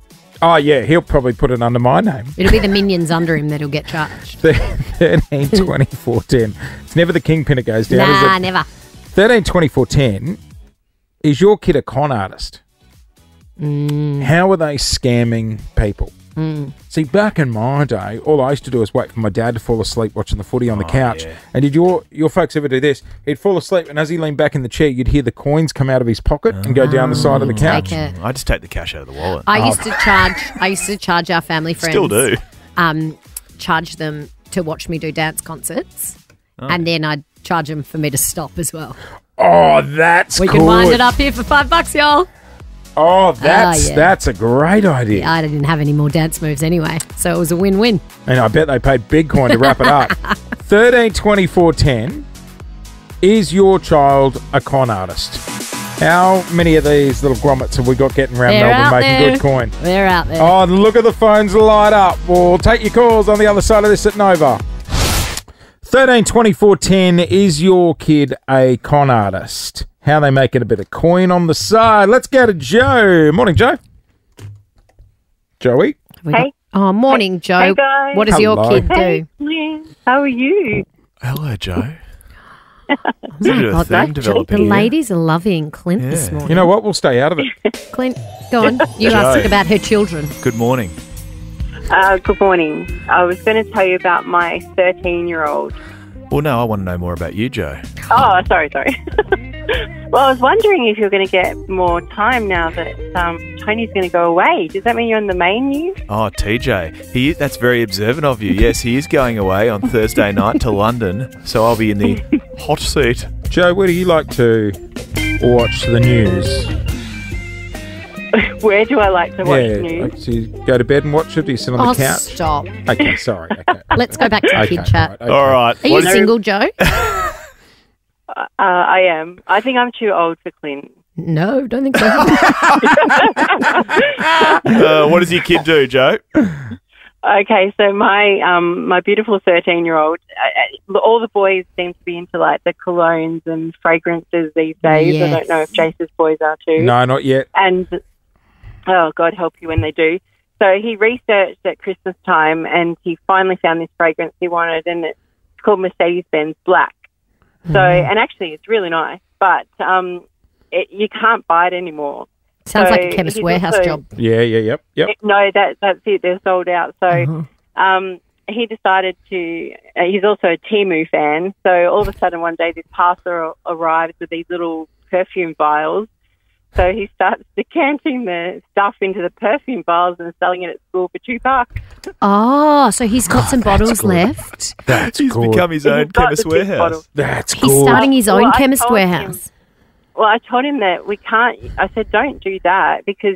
Oh, yeah, he'll probably put it under my name. It'll be the minions under him that'll get charged. 13, 24, 10. It's never the kingpin it goes down, is Nah, it? never. 13, 24, 10. Is your kid a con artist? How are they scamming people? See, back in my day, all I used to do was wait for my dad to fall asleep watching the footy on the couch. Yeah. And did your folks ever do this? He'd fall asleep, and as he leaned back in the chair, you'd hear the coins come out of his pocket and go down the side of the couch. Take it. I just take the cash out of the wallet. I used to charge our family friends. Still do. Charge them to watch me do dance concerts, and then I'd charge them for me to stop as well. Oh, that's We good. can wind it up here for $5, y'all. Oh, that's a great idea. Yeah, I didn't have any more dance moves anyway, so it was a win-win. And I bet they paid big coin to wrap it up. 13, 24, 10. Is your child a con artist? How many of these little grommets have we got getting around They're Melbourne out making there. good coin? They're out there. Oh, look at the phones light up. We'll take your calls on the other side of this at Nova. 13, 24, 10. Is your kid a con artist? How they making a bit of coin on the side? Let's go to Joe. Morning, Joe. Joey. Hey. Oh, morning, Joe. Hey, guys. What does your kid do? Hey, Clint. How are you? Hello, Joe. Oh my God, the ladies are loving Clint this morning. You know what? We'll stay out of it. Clint, go on. You Joe. asked about her children. Good morning. Good morning. I was going to tell you about my 13-year-old. Well, no, I want to know more about you, Joe. Oh, sorry. Well, I was wondering if you're going to get more time now that Tony's going to go away. Does that mean you're on the main news? Oh, TJ. That's very observant of you. Yes, he is going away on Thursday night to London, so I'll be in the hot seat. Joe, where do you like to watch the news? Where do I like to watch news? Like, so you go to bed and watch it? Do you sit on the couch? Stop. Okay, sorry. Okay. Let's go back to Okay, kid chat. right, okay. All right. Are you single, Joe? I am. I think I'm too old for Clint. No, don't think so. What does your kid do, Joe? Okay, so my beautiful 13-year-old, all the boys seem to be into like the colognes and fragrances these days. Yes. I don't know if Jace's boys are too. No, not yet. And oh, God help you when they do. So he researched at Christmas time and he finally found this fragrance he wanted, and it's called Mercedes-Benz Black. So, and actually it's really nice, but you can't buy it anymore. Sounds So like a Chemist he's Warehouse also- job. Yep. No, that's it. They're sold out. So he decided to. He's also a Temu fan. So all of a sudden, one day, this parcel arrives with these little perfume vials. So he starts decanting the stuff into the perfume vials and selling it at school for $2. Oh, so he's got some bottles left. He's become his own got Chemist the big Warehouse. bottle. That's He's starting his own Well, I Chemist told him- Warehouse. Well, I told him that we can't. I said, don't do that because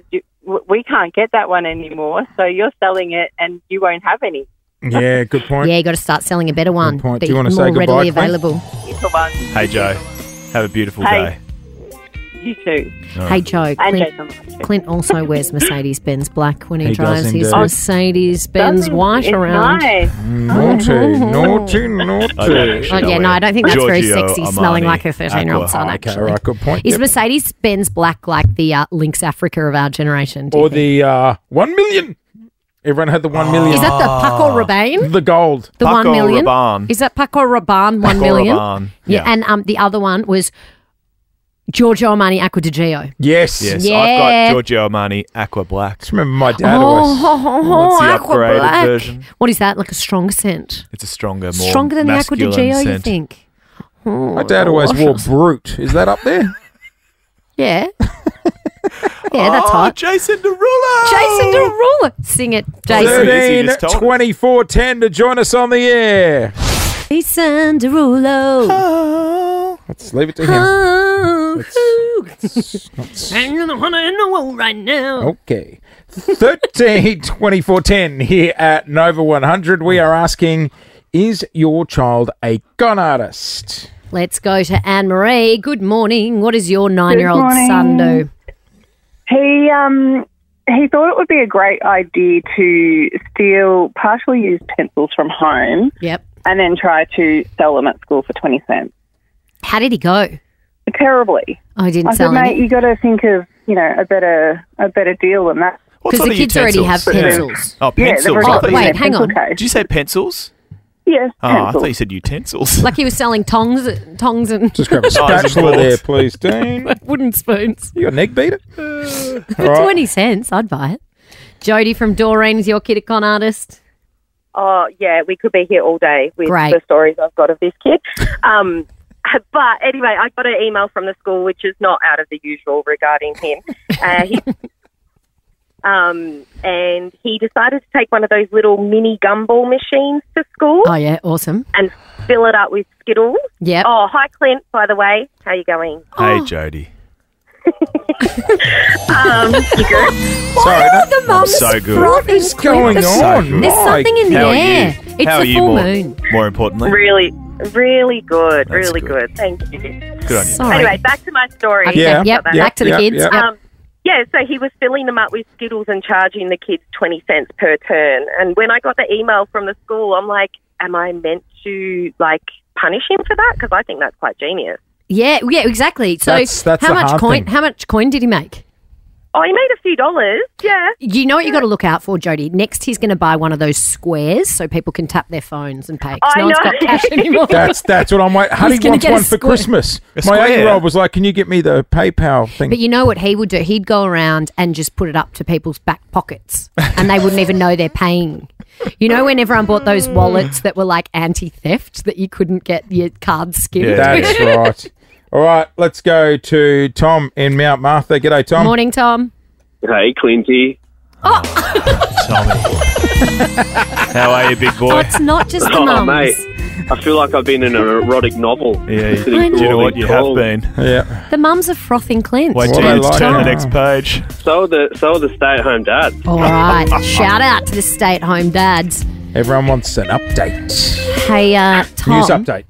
we can't get that one anymore. So you're selling it and you won't have any. Yeah, good point. Yeah, you got to start selling a better one. point. That's Do you wanna more say goodbye, readily Clint? available. Hey, Joe. Have a beautiful Hey. day. You too. Hey, Joe, And Clint also wears Mercedes-Benz Black when he He drives does his indeed. Mercedes-Benz Doesn't- white it's around. nice. Naughty. Oh, yeah, no, I don't think that's very Giorgio sexy, smelling Armani like her 13-year-old Aqua. son, Okay, actually. all right, good point. Is Yep. Mercedes-Benz Black like the Lynx Africa of our generation? Do you Or think? the 1 million. Everyone had the 1 million. Is that the Paco Rabanne? The gold. The Paco 1 million? Rabanne. Is that Paco Rabanne 1 Paco million? Rabanne, Yeah, and the other one was Giorgio Armani Acqua di Gio. Yes. Yes, Yeah. I've got Giorgio Armani Aqua Black. Just remember my dad always. What's the Aqua upgraded Black. version? What is that? Like a stronger scent? It's a stronger, more Stronger than the Acqua di masculine Gio, you scent. think? Oh, My dad always wore Brute. Is that up there? Yeah. Yeah, that's hot. Jason Derulo! Jason Derulo. Sing it, Jason. 13, 24, 10 to join us on the air. Jason Derulo. Let's leave it to him. And you're the one in the world right now. Okay. 13, 24, 10 here at Nova 100. We are asking, is your child a con artist? Let's go to Anne-Marie. Good morning. What does your 9-year-old morning. son do? He thought it would be a great idea to steal partially used pencils from home. Yep. And then try to sell them at school for 20 cents. How did he go? Terribly. Oh, he didn't I sell said, any? mate, you got to think of, a better deal than that. What Because the kids already have pencils. Oh, pencils. already got Wait, hang on. Did you say pencils? Yes, Oh, I pencils. thought you said utensils. Like he was selling tongs and Just grab a spatula there, please, Dean. wooden spoons. You got an egg beater? For All right. 20 cents, I'd buy it. Jodie from Doreen is your kid a con artist? Oh, yeah, we could be here all day with Great. the stories I've got of this kid. But anyway, I got an email from the school, which is not out of the usual regarding him. And he decided to take one of those little mini gumball machines to school. Oh, yeah, awesome. And fill it up with Skittles. Yep. Oh, hi, Clint, by the way. How you going? Hey, Jodie. You good? Sorry, Why are the mums so good. What is going on? There's something in the How are air. you? It's How the are you full more, moon. More importantly. Really, really good. That's really good. good. Thank you. Good on you. Sorry. Anyway, back to my story. Okay, Yeah, yep, yeah, back to the yeah, kids. yeah. Yep. Yeah, so he was filling them up with Skittles and charging the kids 20 cents per turn. And when I got the email from the school, I'm like, am I meant to, punish him for that? Because I think that's quite genius. Yeah, exactly. So That's the how much hard coin? thing. How much coin did he make? Oh, he made a few dollars, yeah. You know what you got to look out for, Jodie? Next, he's going to buy one of those squares so people can tap their phones and pay. 'cause I no one's know. got cash anymore. That's what I'm waiting. Honey gonna wants get a one for square. Christmas. A My square? 8-year-old was like, "Can you get me the PayPal thing?" But you know what he would do? He'd go around and just put it up to people's back pockets and they wouldn't even know they're paying. You know when everyone bought those wallets that were like anti-theft that you couldn't get your card skimmed? That's right. All right, let's go to Tom in Mount Martha. G'day, Tom. Morning, Tom. Hey, Clinty. How are you, big boy? Oh, it's not just the Oh, mums. mate. I feel like I've been in an erotic novel. Yeah, Sitting I know. do you know what? through You all have these been. Yeah. The mums are frothing Clint. Wait What till I you like. turn the Oh. next page. So are the stay-at-home dads. All right. Shout out to the stay-at-home dads. Everyone wants an update. Hey, Tom. News update.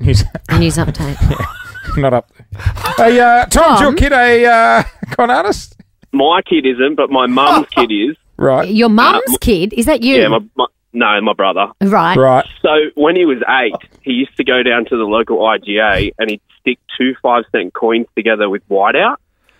News update. not up there. Hey, Tom's your kid a con artist? My kid isn't, but my mum's kid is. Right. Your mum's kid? Is that you? Yeah, my brother. Right. Right. So when he was 8, he used to go down to the local IGA and he'd stick 2 5-cent coins together with whiteout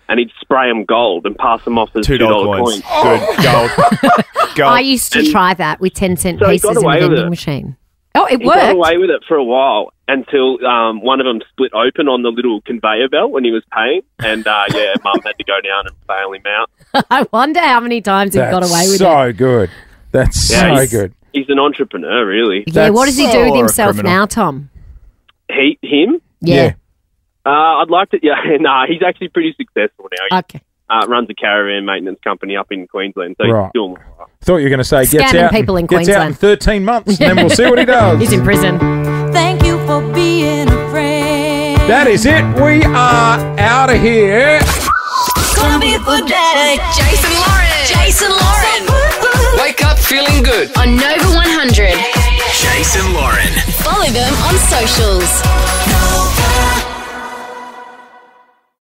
and he'd spray them gold and pass them off as $2 $2 coins. coins. Good. Gold. I used to try that with 10-cent So he pieces got in a away with vending it. machine. Oh, it He got worked. away with it for a while until one of them split open on the little conveyor belt when he was paying. And, Mum had to go down and bail him out. I wonder how many times he got away with it. so good. That's so he's- good. He's an entrepreneur, really. Yeah, what does he do with himself now, Tom? Him? Yeah. I'd like to. Yeah, nah, he's actually pretty successful now. He Okay. runs a caravan maintenance company up in Queensland, so Right. he's doing all right. Thought you were going to say gets Scamming out, people in gets out in Queensland. 13 months, and then we'll see what he does. He's in prison. Thank you for being a friend. That is it. We are out of here. Gonna be a good day. Jason Lauren. Wake up feeling good. On Nova 100. Jason Lauren. Follow them on socials. Nova.